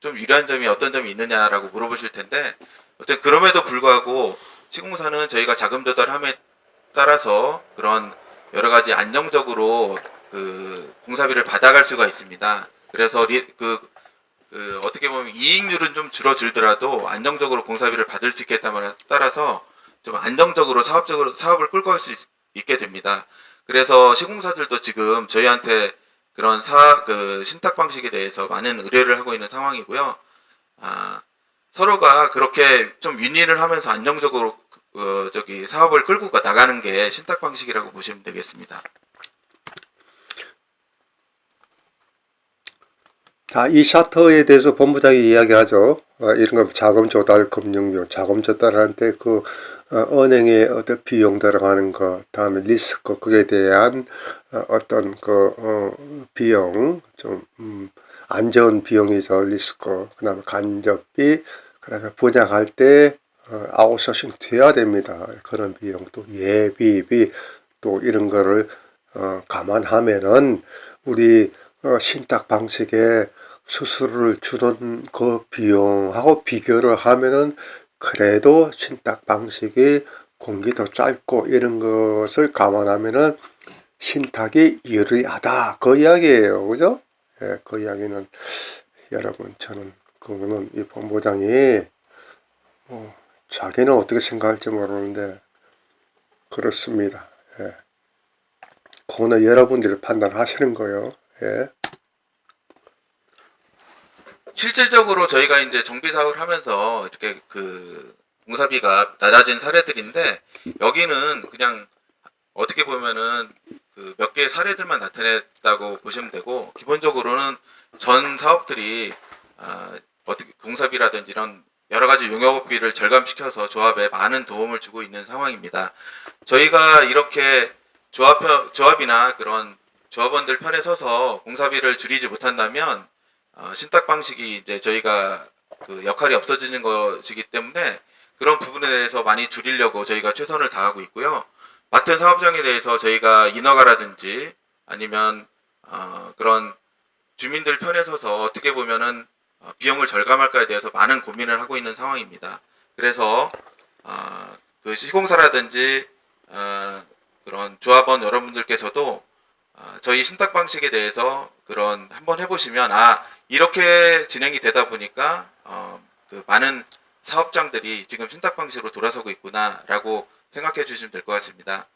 좀 유리한 점이 어떤 점이 있느냐라고 물어보실 텐데, 어쨌든 그럼에도 불구하고 시공사는 저희가 자금 조달함에 따라서 그런 여러 가지 안정적으로 공사비를 받아갈 수가 있습니다. 그래서 어떻게 보면 이익률은 좀 줄어들더라도 안정적으로 공사비를 받을 수 있게 따라서 좀 안정적으로 사업을 끌고 갈 수 있게 됩니다. 그래서 시공사들도 지금 저희한테 그런 신탁 방식에 대해서 많은 의뢰를 하고 있는 상황이고요. 서로가 그렇게 좀 윈윈을 하면서 안정적으로 사업을 끌고 나가는 게 신탁 방식이라고 보시면 되겠습니다. 자, 이 샤터에 대해서 본부장이 이야기하죠. 이런 건 자금 조달 금융비용, 자금 조달할 때 은행에 어떤 비용 들어가는 것, 다음에 리스크, 그에 대한 어떤 비용, 좀 안전 비용이죠, 리스크. 그 다음에 간접비, 그 다음에 분양할 때 아웃소싱 돼야 됩니다. 그런 비용, 또 예비비, 또 이런 거를 감안하면은 우리 신탁 방식에 수수료를 주는 그 비용하고 비교를 하면은 그래도 신탁 방식이 공기도 짧고 이런 것을 감안하면은 신탁이 유리하다. 그 이야기예요. 그죠? 예, 그 이야기는 여러분 저는 그거는 이 본부장이 자기는 어떻게 생각할지 모르는데 그렇습니다. 예. 그거는 여러분들이 판단하시는 거예요. 예. 실질적으로 저희가 이제 정비 사업을 하면서 이렇게 공사비가 낮아진 사례들인데, 여기는 그냥 어떻게 보면은 몇 개의 사례들만 나타냈다고 보시면 되고, 기본적으로는 전 사업들이 어떻게 공사비라든지 이런 여러 가지 용역비를 절감시켜서 조합에 많은 도움을 주고 있는 상황입니다. 저희가 이렇게 조합이나 그런 조합원들 편에 서서 공사비를 줄이지 못한다면 신탁 방식이 이제 저희가 역할이 없어지는 것이기 때문에 그런 부분에 대해서 많이 줄이려고 저희가 최선을 다하고 있고요. 맡은 사업장에 대해서 저희가 인허가라든지 아니면 그런 주민들 편에 서서 어떻게 보면은 비용을 절감할까에 대해서 많은 고민을 하고 있는 상황입니다. 그래서 그 시공사라든지 그런 조합원 여러분들께서도 저희 신탁 방식에 대해서 그런 한번 해보시면 이렇게 진행이 되다 보니까 그 많은 사업장들이 지금 신탁 방식으로 돌아서고 있구나라고 생각해 주시면 될 것 같습니다.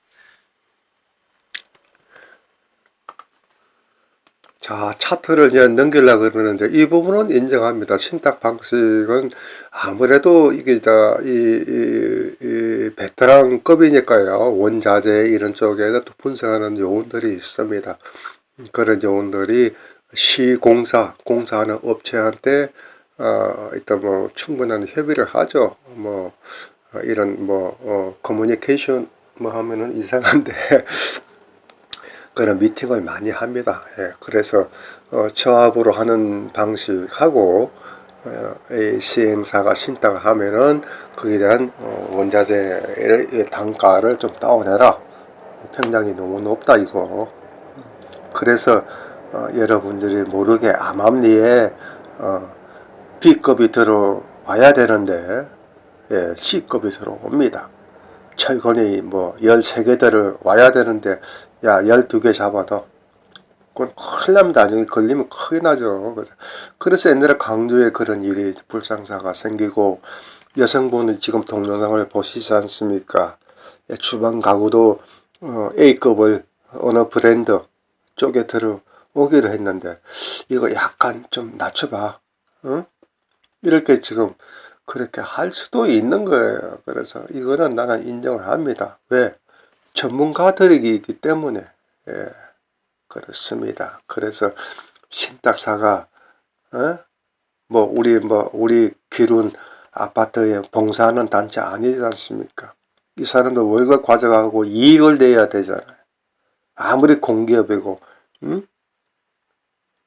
자, 차트를 이제 넘기려고 그러는데, 이 부분은 인정합니다. 신탁 방식은 아무래도 이게, 이 베테랑급이니까요. 원자재 이런 쪽에서 또 분석하는 요원들이 있습니다. 그런 요원들이 공사하는 업체한테, 일단 뭐 충분한 협의를 하죠. 이런 커뮤니케이션 하면은 이상한데, 그런 미팅을 많이 합니다. 예, 그래서 조합으로 하는 방식하고 이 시행사가 신탁을 하면은 거기에 대한 원자재의 단가를 좀 다운해라. 평량이 너무 높다 이거. 그래서 여러분들이 모르게 암암리에 B급이 들어와야 되는데 C급이 들어옵니다. 철근이 13개 와야 되는데, 12개 잡아도, 그건 큰일 납니다. 나중에 걸리면 크게 나죠. 그래서 옛날에 강조에 그런 일이, 불상사가 생기고, 여성분이 지금 동영상을 보시지 않습니까? 주방 가구도, A급을 어느 브랜드 쪽에 들어오기로 했는데, 이거 약간 좀 낮춰봐. 응? 이렇게 지금, 그렇게 할 수도 있는 거예요. 그래서 이거는 나는 인정을 합니다. 왜? 전문가들이기 때문에. 예, 그렇습니다. 그래서 신탁사가 우리 기룬 아파트에 봉사하는 단체 아니지 않습니까? 이 사람도 월급 가져가고 이익을 내야 되잖아요. 아무리 공기업이고,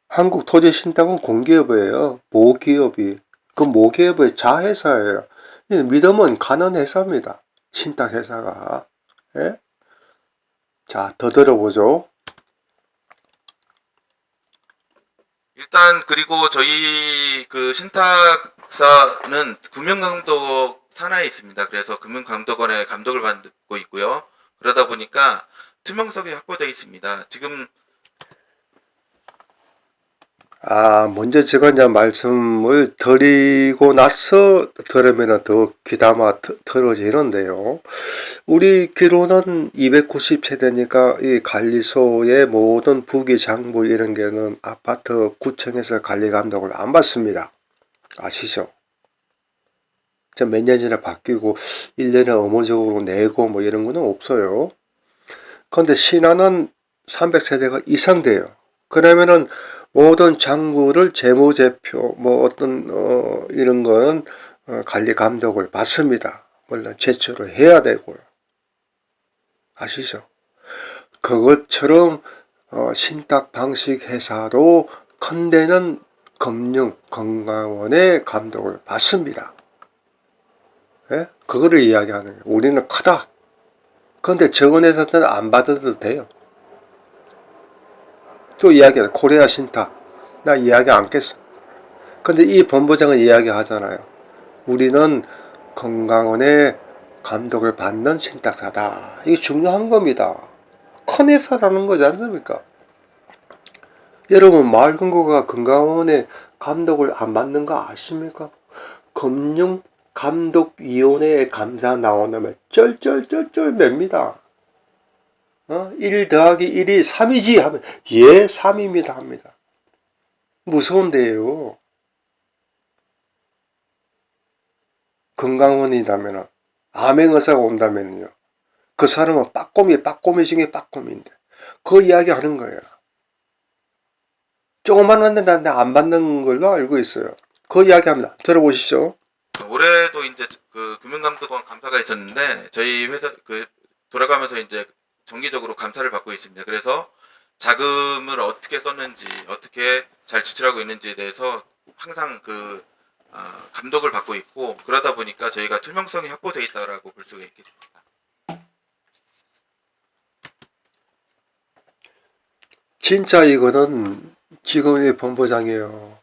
한국토지신탁은 공기업이에요. 모기업이. 그 모기업의 자회사예요. 믿으면 가는 회사입니다. 신탁회사가. 예? 자, 더 들어보죠. 일단 그리고 저희 그 신탁사는 금융감독 산하에 있습니다. 그래서 금융감독원의 감독을 받고 있고요. 그러다 보니까 투명성이 확보되어 있습니다. 지금 먼저 제가 이제 말씀을 드리고 나서 들으면 더 귀담아 들어지는데요. 우리 기로는 290세대니까 이 관리소의 모든 부기, 장부 이런 게는 아파트 구청에서 관리 감독을 안 받습니다. 아시죠? 몇 년 전에 바뀌고 1년에 의무적으로 내고 이런 거는 없어요. 그런데 신안은 300세대가 이상 돼요. 그러면은 모든 장부를 재무제표 이런 건 관리 감독을 받습니다. 물론 제출을 해야 되고요. 아시죠? 그것처럼 신탁 방식 회사도 큰 데는 건강원의 감독을 받습니다. 예? 그거를 이야기하는 거예요. 우리는 크다. 그런데 적은 회사들은 안 받아도 돼요. 또 이야기하다. 코리아 신탁. 나 이야기 않겠어. 근데 이 본부장은 이야기 하잖아요. 우리는 건강원의 감독을 받는 신탁사다. 이게 중요한 겁니다. 큰 회사라는 거지 않습니까? 여러분, 마을금고가 건강원의 감독을 안 받는 거 아십니까? 금융감독위원회의 감사 나오면 쩔쩔쩔쩔 맵니다. 1 더하기 1이 3이지 하면 3입니다 합니다. 무서운데요. 건강원이라면 암행의사가 온다면요. 그 사람은 빠꼬미 중에 빠꼬미인데 그 이야기 하는 거예요. 조그만한데 나한테 안 받는 걸로 알고 있어요. 그 이야기 합니다. 들어보시죠. 올해도 이제 그 금융감독원 감사가 있었는데 저희 회사 돌아가면서 이제 정기적으로 감사를 받고 있습니다. 그래서 자금을 어떻게 썼는지, 어떻게 잘 지출하고 있는지에 대해서 항상 감독을 받고 있고, 그러다 보니까 저희가 투명성이 확보되어 있다라고 볼 수가 있겠습니다. 진짜 이거는 지금의 본부장이에요.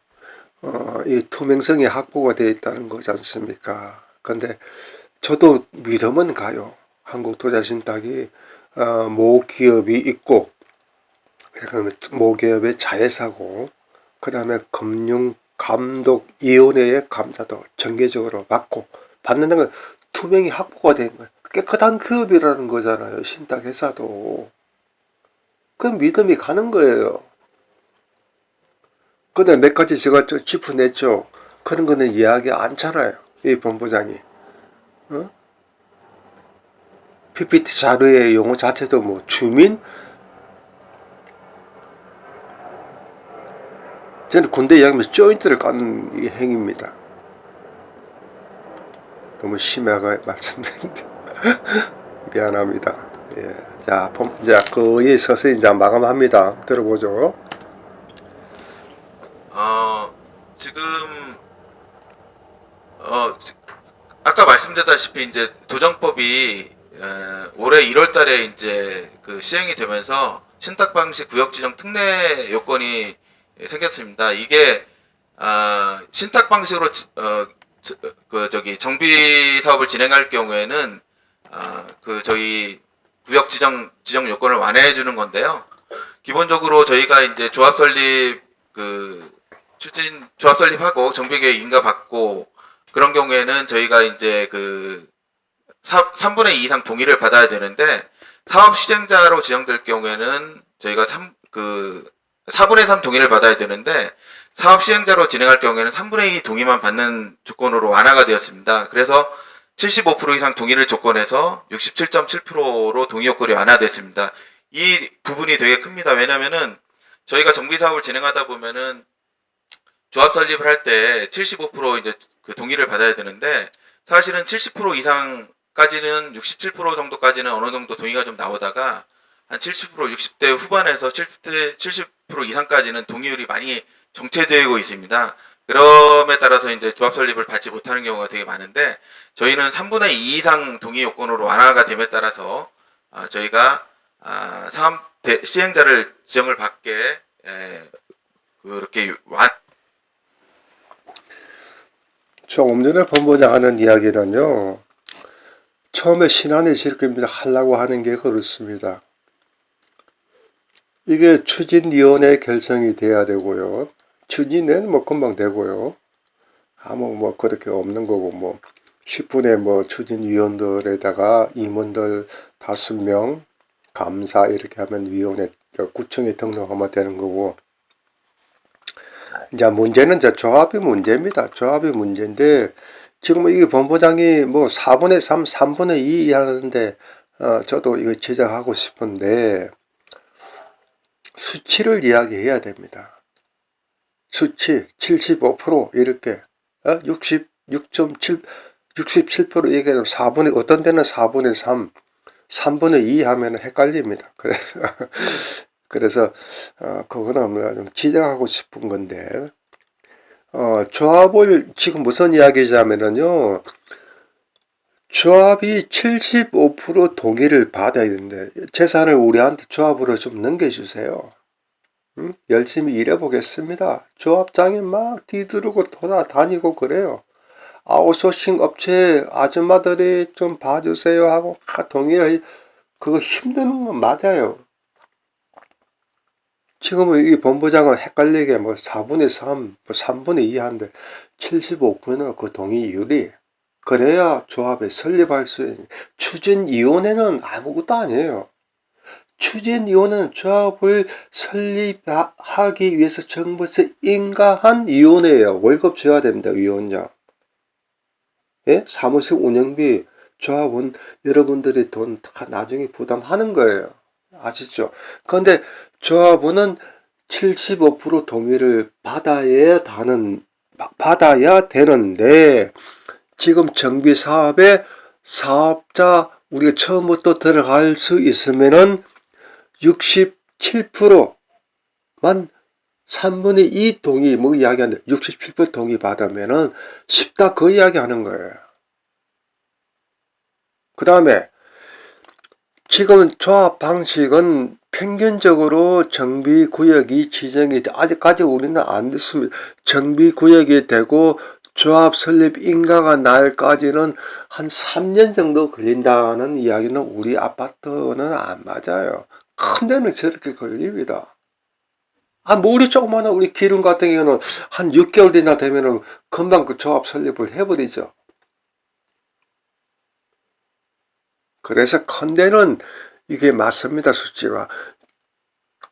이 투명성이 확보가 되어 있다는 거지 않습니까? 근데 저도 믿음은 가요. 한국투자신탁이 모기업이 있고, 모기업의 자회사고, 그 다음에 금융감독위원회의 감사도 정기적으로 받는 건 투명히 확보가 된 거예요. 깨끗한 기업이라는 거잖아요. 신탁회사도. 그 믿음이 가는 거예요. 근데 몇 가지 제가 짚어냈죠. 그런 거는 이야기 않잖아요. 이 본부장이. PPT 자료의 용어 자체도 뭐 주민? 저는 군대 이야기하면서 조인트를 까는 이 행위입니다. 너무 심하게 말씀드렸는데 미안합니다. 예. 자, 이제 거의 서서히 이제 마감합니다. 들어보죠. 지금 아까 말씀드렸다시피 이제 도정법이 올해 1월달에 이제 그 시행이 되면서 신탁 방식 구역 지정 특례 요건이 생겼습니다. 이게 신탁 방식으로 정비 사업을 진행할 경우에는 저희 구역 지정 요건을 완화해 주는 건데요. 기본적으로 저희가 이제 조합 설립 조합 설립하고 정비계획 인가 받고 그런 경우에는 저희가 이제 3분의 2 이상 동의를 받아야 되는데 사업 시행자로 지정될 경우에는 저희가 4분의 3 동의를 받아야 되는데 사업 시행자로 진행할 경우에는 3분의 2 동의만 받는 조건으로 완화가 되었습니다. 그래서 75% 이상 동의를 조건해서 67.7%로 동의 요건이 완화됐습니다. 이 부분이 되게 큽니다. 왜냐면은 저희가 정비 사업을 진행하다 보면은 조합 설립을 할 때 75% 이제 그 동의를 받아야 되는데 사실은 70% 이상까지는 67% 정도까지는 어느 정도 동의가 좀 나오다가 한 70% 60대 후반에서 70% 이상까지는 동의율이 많이 정체되고 있습니다. 그럼에 따라서 이제 조합 설립을 받지 못하는 경우가 되게 많은데 저희는 3분의 2 이상 동의 요건으로 완화가 됨에 따라서 저희가 사업 시행자를 지정을 받게 그렇게 조금 전에 본부장 하는 이야기는요. 처음에 신안이 지급입니다. 하려고 하는 게 그렇습니다. 이게 추진위원회 결정이 돼야 되고요. 추진은 뭐 금방 되고요. 아무 뭐 그렇게 없는 거고 뭐 10분의 뭐 추진위원들에다가 임원들 5명 감사 이렇게 하면 위원회 구청에 등록하면 되는 거고. 이제 문제는 이제 조합이 문제입니다. 조합이 문제인데 지금 이게 본부장이 뭐 4분의 3, 3분의 2 하는데 저도 이거 지적하고 싶은데 수치를 이야기해야 됩니다. 수치 75% 이렇게 67% 얘기하면 4분의 어떤 데는 4분의 3, 3분의 2 하면 헷갈립니다. 그래서 그거는 좀 지적하고 싶은 건데 조합을 지금 무슨 이야기냐면요. 조합이 75% 동의를 받아야 되는데 재산을 우리한테 조합으로 좀 넘겨주세요. 열심히 일해보겠습니다. 조합장이 막 뒤두르고 돌아다니고 그래요. 아웃소싱 업체 아줌마들이 좀 봐주세요 하고 동의를 그거 힘드는 건 맞아요. 지금은 이 본부장은 헷갈리게 뭐 4분의 3, 뭐 3분의 2 하는데 75%는 그 동의율이 그래야 조합에 설립할 수 있는 추진위원회는 아무것도 아니에요. 추진위원회는 조합을 설립하기 위해서 정부에서 인가한 위원회예요. 월급 줘야 됩니다. 위원장. 예? 사무실 운영비 조합은 여러분들이 돈 다 나중에 부담하는 거예요. 아시죠? 그런데 조합원은 75% 동의를 받아야 되는데 지금 정비 사업에 사업자 우리가 처음부터 들어갈 수 있으면은 67%만 3분의 2 동의 뭐 이야기하는데 67% 동의 받으면은 쉽다 그 이야기 하는 거예요. 그 다음에 지금 조합 방식은 평균적으로 정비구역이 지정이 아직까지 우리는 안 됐습니다. 정비구역이 되고 조합 설립 인가가 날까지는 한 3년 정도 걸린다는 이야기는 우리 아파트는 안 맞아요. 큰 데는 저렇게 걸립니다. 뭐 우리 조그마한 우리 기름 같은 경우는 한 6개월 뒤나 되면은 금방 그 조합 설립을 해버리죠. 그래서 큰 데는 이게 맞습니다. 수치가.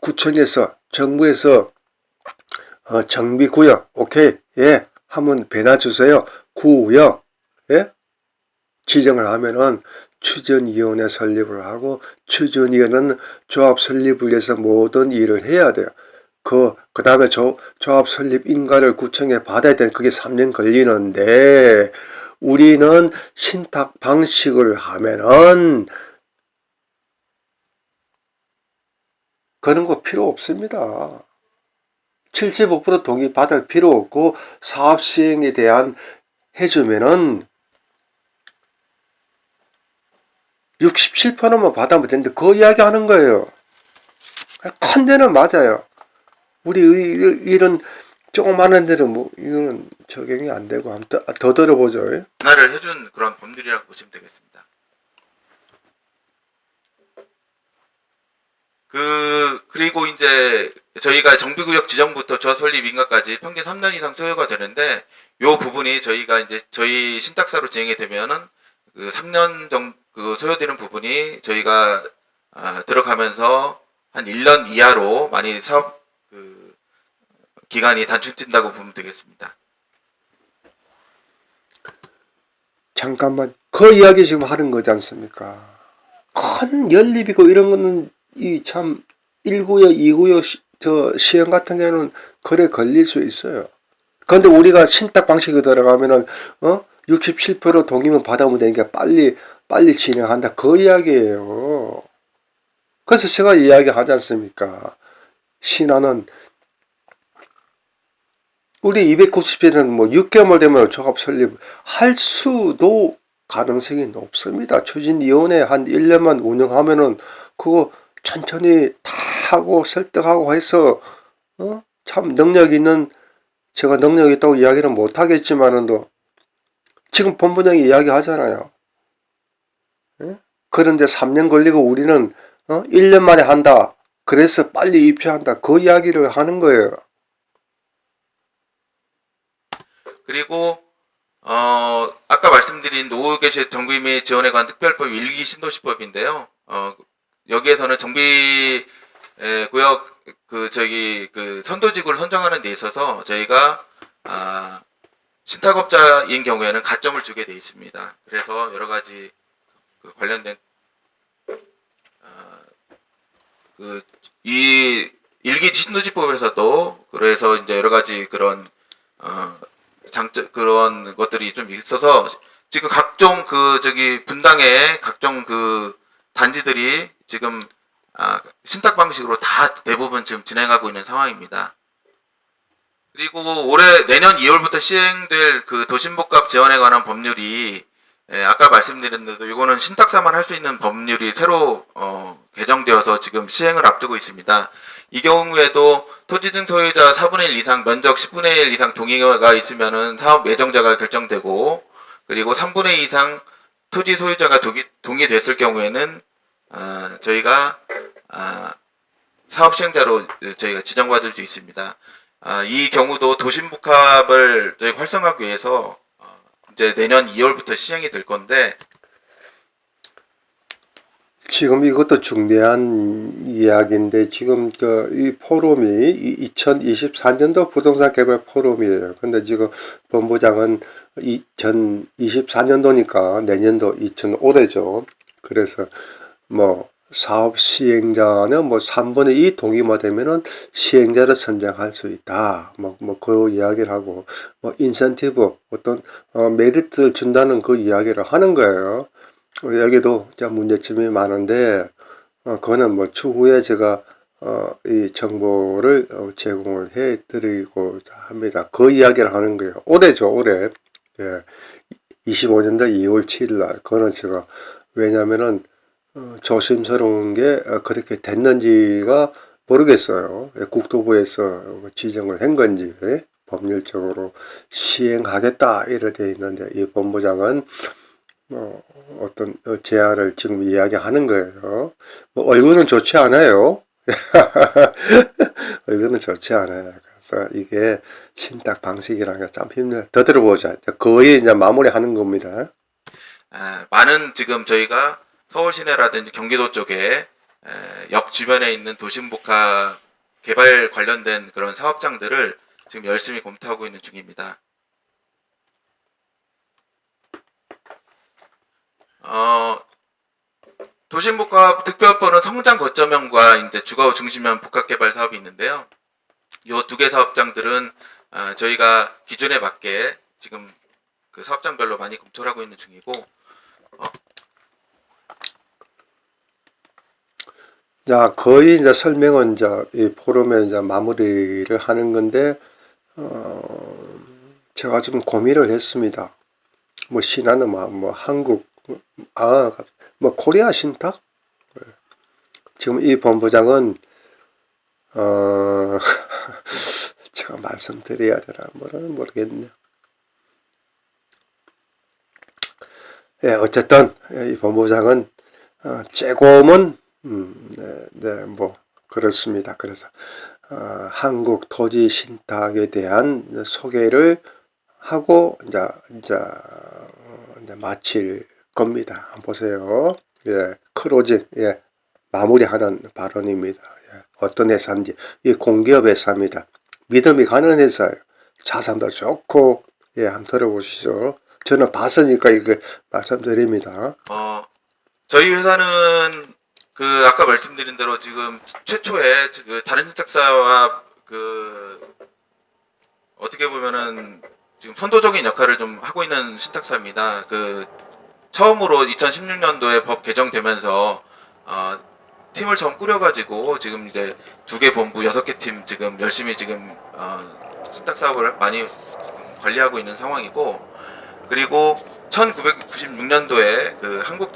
구청에서 정부에서 정비구역 오케이 예 하면 배나 주세요. 구역 예 지정을 하면은 추진위원회 설립을 하고 추진위원회는 조합 설립을 위해서 모든 일을 해야 돼요. 그 다음에 조합 설립 인가를 구청에 받아야 되는 그게 3년 걸리는데 우리는 신탁 방식을 하면은 그런 거 필요 없습니다. 75% 동의 받을 필요 없고 사업 시행에 대한 해주면은 67%만 받으면 되는데 그 이야기 하는 거예요. 큰 데는 맞아요. 우리 이런 조그마한 데는 뭐 이거는 적용이 안 되고 한번 더 들어보죠. 변화를 해준 그런 법률이라고 보시면 되겠습니다. 그리고 이제 저희가 정비구역 지정부터 조합 설립 인가까지 평균 3년 이상 소요가 되는데 요 부분이 저희가 이제 저희 신탁사로 진행이 되면은 그 3년 그 소요되는 부분이 저희가 들어가면서 한 1년 이하로 많이 사업 그 기간이 단축된다고 보면 되겠습니다. 잠깐만 그 이야기 지금 하는 거지 않습니까? 큰 연립이고 이런 거는 이 참 1구역 2구역 저 시행 같은 경우는 그래 걸릴 수 있어요. 그런데 우리가 신탁 방식에 들어가면은 67% 동의만 받아오면 되니까 빨리 진행한다 그 이야기예요. 그래서 제가 이야기하지 않습니까? 신안은 우리 290회는 뭐 6개월 되면 조합 설립할 수도 가능성이 높습니다. 추진위원회 한 1년만 운영하면은 그거 천천히 다 하고 설득하고 해서 참 능력 있는 제가 능력 있다고 이야기는 못 하겠지만은도 지금 본부장이 이야기하잖아요. 그런데 3년 걸리고 우리는 1년 만에 한다. 그래서 빨리 입주한다. 그 이야기를 하는 거예요. 그리고 아까 말씀드린 노후개시 정비 및 지원에 관한 특별법 1기 신도시법인데요. 여기에서는 정비 구역 그 선도지구를 선정하는 데 있어서 저희가 신탁업자인 경우에는 가점을 주게 돼 있습니다. 그래서 여러 가지 그 관련된 이 1기 신도시법에서도 그래서 이제 여러 가지 그런 그런 것들이 좀 있어서 지금 각종 분당의 각종 그 단지들이 지금 신탁 방식으로 다 대부분 지금 진행하고 있는 상황입니다. 그리고 내년 2월부터 시행될 그 도심복합 지원에 관한 법률이 아까 말씀드린 대로 이거는 신탁사만 할 수 있는 법률이 새로 개정되어서 지금 시행을 앞두고 있습니다. 이 경우에도 토지등 소유자 4분의 1 이상 면적 10분의 1 이상 동의가 있으면은 사업 예정자가 결정되고 그리고 3분의 2 이상 토지 소유자가 동의됐을 경우에는 저희가 사업 시행자로 저희가 지정받을 수 있습니다. 이 경우도 도심복합을 저희 활성화하기 위해서 이제 내년 2월부터 시행이 될 건데 지금 이것도 중대한 이야기인데 지금 이 포럼이 2024년도 부동산 개발 포럼이에요. 근데 지금 본부장은 2024년도니까 내년도 올해죠. 그래서 뭐 사업 시행자는 뭐 3분의 2 동의만 되면은 시행자를 선정할 수 있다. 그 이야기를 하고 뭐 인센티브 어떤 메리트를 준다는 그 이야기를 하는 거예요. 여기도 문제점이 많은데 그거는 뭐 추후에 제가 이 정보를 제공을 해 드리고 합니다. 그 이야기를 하는 거예요. 올해죠, 올해. 예. 25년도 2월 7일 날. 그거는 제가 왜냐면은 조심스러운 게 그렇게 됐는지가 모르겠어요. 국토부에서 지정을 한 건지 법률적으로 시행하겠다 이래 돼 있는데 이 본부장은 어떤 제안을 지금 이야기하는 거예요. 뭐 얼굴은 좋지 않아요. 얼굴은 좋지 않아요. 그래서 이게 신탁 방식이라는 게 참 힘들어요. 더 들어보자. 거의 이제 마무리하는 겁니다. 많은 지금 저희가 서울 시내라든지 경기도 쪽에 역 주변에 있는 도심복합 개발 관련된 그런 사업장들을 지금 열심히 검토하고 있는 중입니다. 도심복합 특별법은 성장 거점형과 이제 주거 중심형 복합개발 사업이 있는데요. 요 두 개 사업장들은 저희가 기준에 맞게 지금 그 사업장별로 많이 검토를 하고 있는 중이고, 자, 거의 이제 설명은 이제 이 포럼에 이제 마무리를 하는 건데, 제가 좀 고민을 했습니다. 뭐 신하는 뭐 한국, 뭐 코리아 신탁? 지금 이 본부장은 제가 말씀드려야 되나 뭐는 모르겠네요. 예, 어쨌든 이 본부장은 쬐곰은 뭐 그렇습니다. 그래서 한국 토지 신탁에 대한 소개를 하고 이제 마칠 겁니다. 한번 보세요. 예, 클로징, 예, 마무리하는 발언입니다. 예, 어떤 회사인지 이 공기업 회사입니다. 믿음이 가는 회사예요. 자산도 좋고, 예, 한번 들어보시죠. 저는 봤으니까 이거 말씀드립니다. 저희 회사는 그 아까 말씀드린 대로 지금 최초에 그 다른 신탁사와 그 어떻게 보면은 지금 선도적인 역할을 좀 하고 있는 신탁사입니다. 그 처음으로 2016년도에 법 개정되면서 팀을 처음 꾸려가지고 지금 이제 2개 본부 6개 팀 지금 열심히 지금 신탁 사업을 많이 지금 관리하고 있는 상황이고, 그리고 1996년도에 그 한국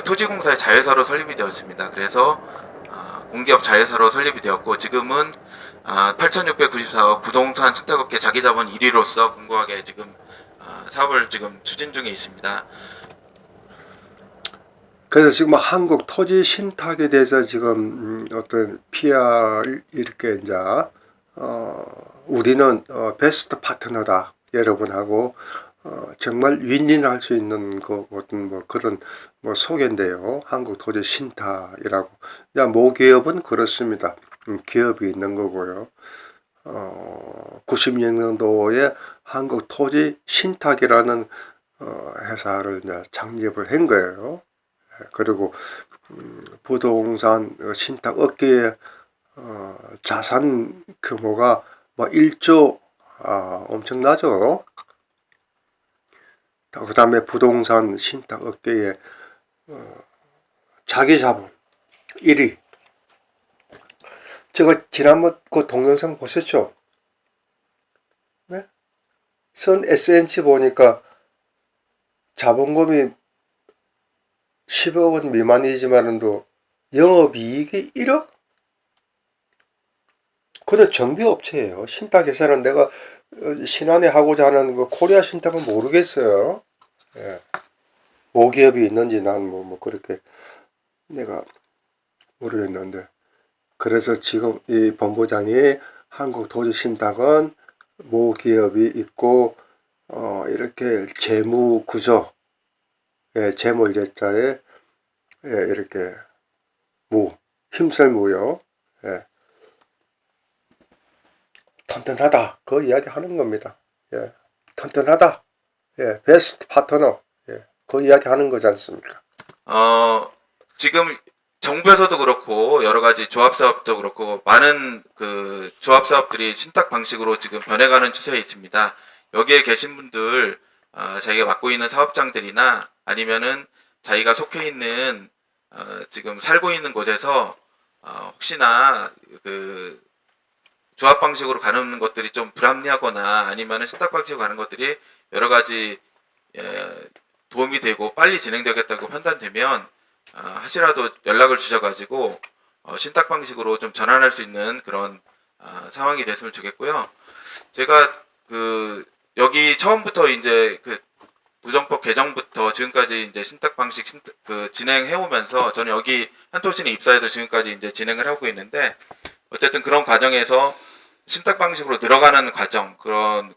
토지공사의 자회사로 설립이 되었습니다. 그래서 공기업 자회사로 설립이 되었고, 지금은 8,694억 부동산 신탁업계 자기자본 1위로서 공고하게 지금 사업을 지금 추진 중에 있습니다. 그래서 지금 한국 토지 신탁에 대해서 지금 어떤 PR 이렇게 이제 우리는 베스트 파트너다 여러분하고 정말 윈윈할 수 있는 어떤 뭐 그런 뭐 소개인데요. 한국 토지 신탁이라고. 모기업은 그렇습니다. 기업이 있는 거고요. 96년도에 한국 토지 신탁이라는 회사를 이제 창립을 한 거예요. 그리고 부동산 신탁 업계의 자산 규모가 뭐 1조 엄청나죠. 그 다음에 부동산 신탁 업계의 자기 자본 1위. 제가 지난번 그 동영상 보셨죠? 네? 선 SNC 보니까 자본금이 10억 원 미만이지만도 영업이익이 1억? 그건 정비업체예요. 신탁회사는 내가 신한에 하고자 하는 그 코리아 신탁은 모르겠어요. 예. 모기업이 있는지 난 뭐 그렇게 내가 모르겠는데. 그래서 지금 이 본부장이 한국 토지 신탁은 모기업이 있고 이렇게 재무 구조, 예, 재무 일자에 예, 이렇게 힘쓸 무요, 예, 튼튼하다 그 이야기 하는 겁니다. 예, 튼튼하다, 예, 베스트 파트너, 예, 그 이야기 하는 거지 않습니까? 지금 정부에서도 그렇고 여러 가지 조합 사업도 그렇고 많은 그 조합 사업들이 신탁 방식으로 지금 변해가는 추세에 있습니다. 여기에 계신 분들 자기가 맡고 있는 사업장들이나 아니면은 자기가 속해 있는 지금 살고 있는 곳에서 혹시나 그 조합 방식으로 가는 것들이 좀 불합리하거나 아니면은 신탁 방식으로 가는 것들이 여러 가지 도움이 되고 빨리 진행되겠다고 판단되면 하시라도 연락을 주셔가지고 신탁 방식으로 좀 전환할 수 있는 그런 상황이 됐으면 좋겠고요. 제가 여기 처음부터 이제 부정법 개정부터 지금까지 이제 신탁 방식 진행해 오면서 저는 여기 한토신에 입사해서 지금까지 이제 진행을 하고 있는데, 어쨌든 그런 과정에서 신탁 방식으로 늘어가는 과정,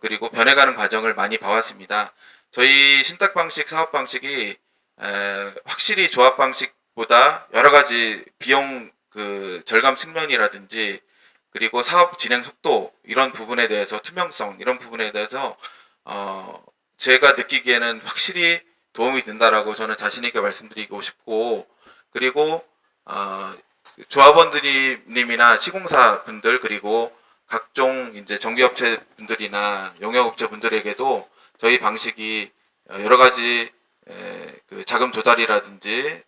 그리고 변해가는 과정을 많이 봐왔습니다. 저희 신탁 방식, 사업 방식이 확실히 조합 방식보다 여러 가지 비용 절감 측면이라든지, 그리고 사업 진행 속도, 이런 부분에 대해서 투명성, 이런 부분에 대해서 제가 느끼기에는 확실히 도움이 된다라고 저는 자신 있게 말씀드리고 싶고, 그리고 조합원님이나 시공사 분들, 그리고 각종 이제 전기업체 분들이나 용역업체 분들에게도 저희 방식이 여러 가지 자금 조달이라든지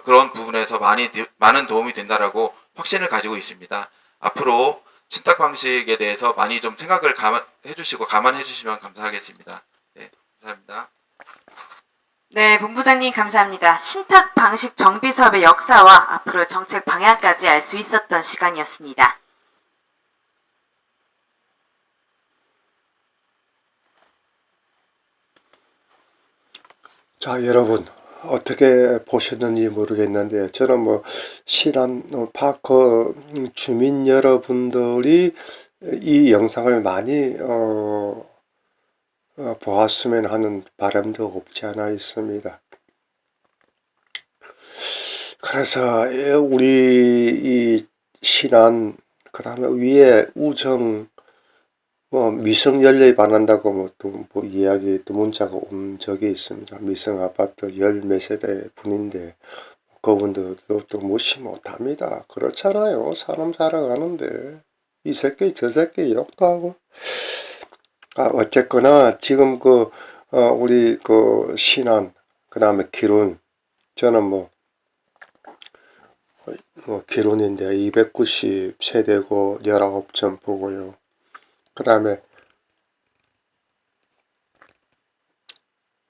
그런 부분에서 많은 도움이 된다라고 확신을 가지고 있습니다. 앞으로 신탁 방식에 대해서 많이 좀 생각을 해주시고 감안해 주시면 감사하겠습니다. 네, 감사합니다. 네, 본부장님 감사합니다. 신탁 방식 정비 사업의 역사와 앞으로의 정책 방향까지 알 수 있었던 시간이었습니다. 자, 여러분, 어떻게 보셨는지 모르겠는데, 저는 뭐, 신안 파크 주민 여러분들이 이 영상을 많이, 보았으면 하는 바람도 없지 않아 있습니다. 그래서, 우리 이 신안, 그 다음에 위에 우정, 미성연료에 반한다고 또 이야기, 또 문자가 온 적이 있습니다. 미성 아파트 열 몇 세대 분인데, 그분들도 또 무시 못합니다. 그렇잖아요. 사람 살아가는데. 이 새끼, 저 새끼 욕도 하고. 어쨌거나, 지금 우리 신안, 그 다음에 기룬, 저는 기룬인데 290 세대고 19점 보고요. 그 다음에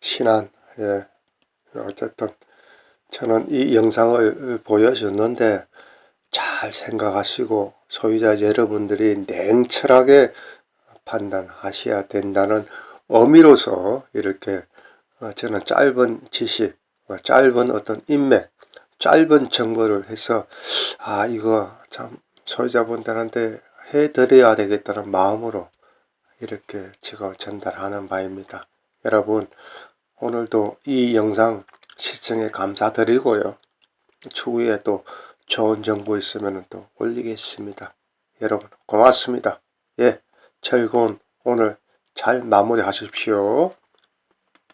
신안, 예. 어쨌든 저는 이 영상을 보여줬는데 잘 생각하시고 소유자 여러분들이 냉철하게 판단하셔야 된다는 의미로서 이렇게 저는 짧은 지식, 짧은 어떤 인맥, 짧은 정보를 해서 이거 참 소유자분들한테 해드려야 되겠다는 마음으로 이렇게 지금 전달하는 바입니다. 여러분, 오늘도 이 영상 시청에 감사드리고요. 추후에 또 좋은 정보 있으면 또 올리겠습니다. 여러분, 고맙습니다. 예, 즐거운 오늘 잘 마무리하십시오.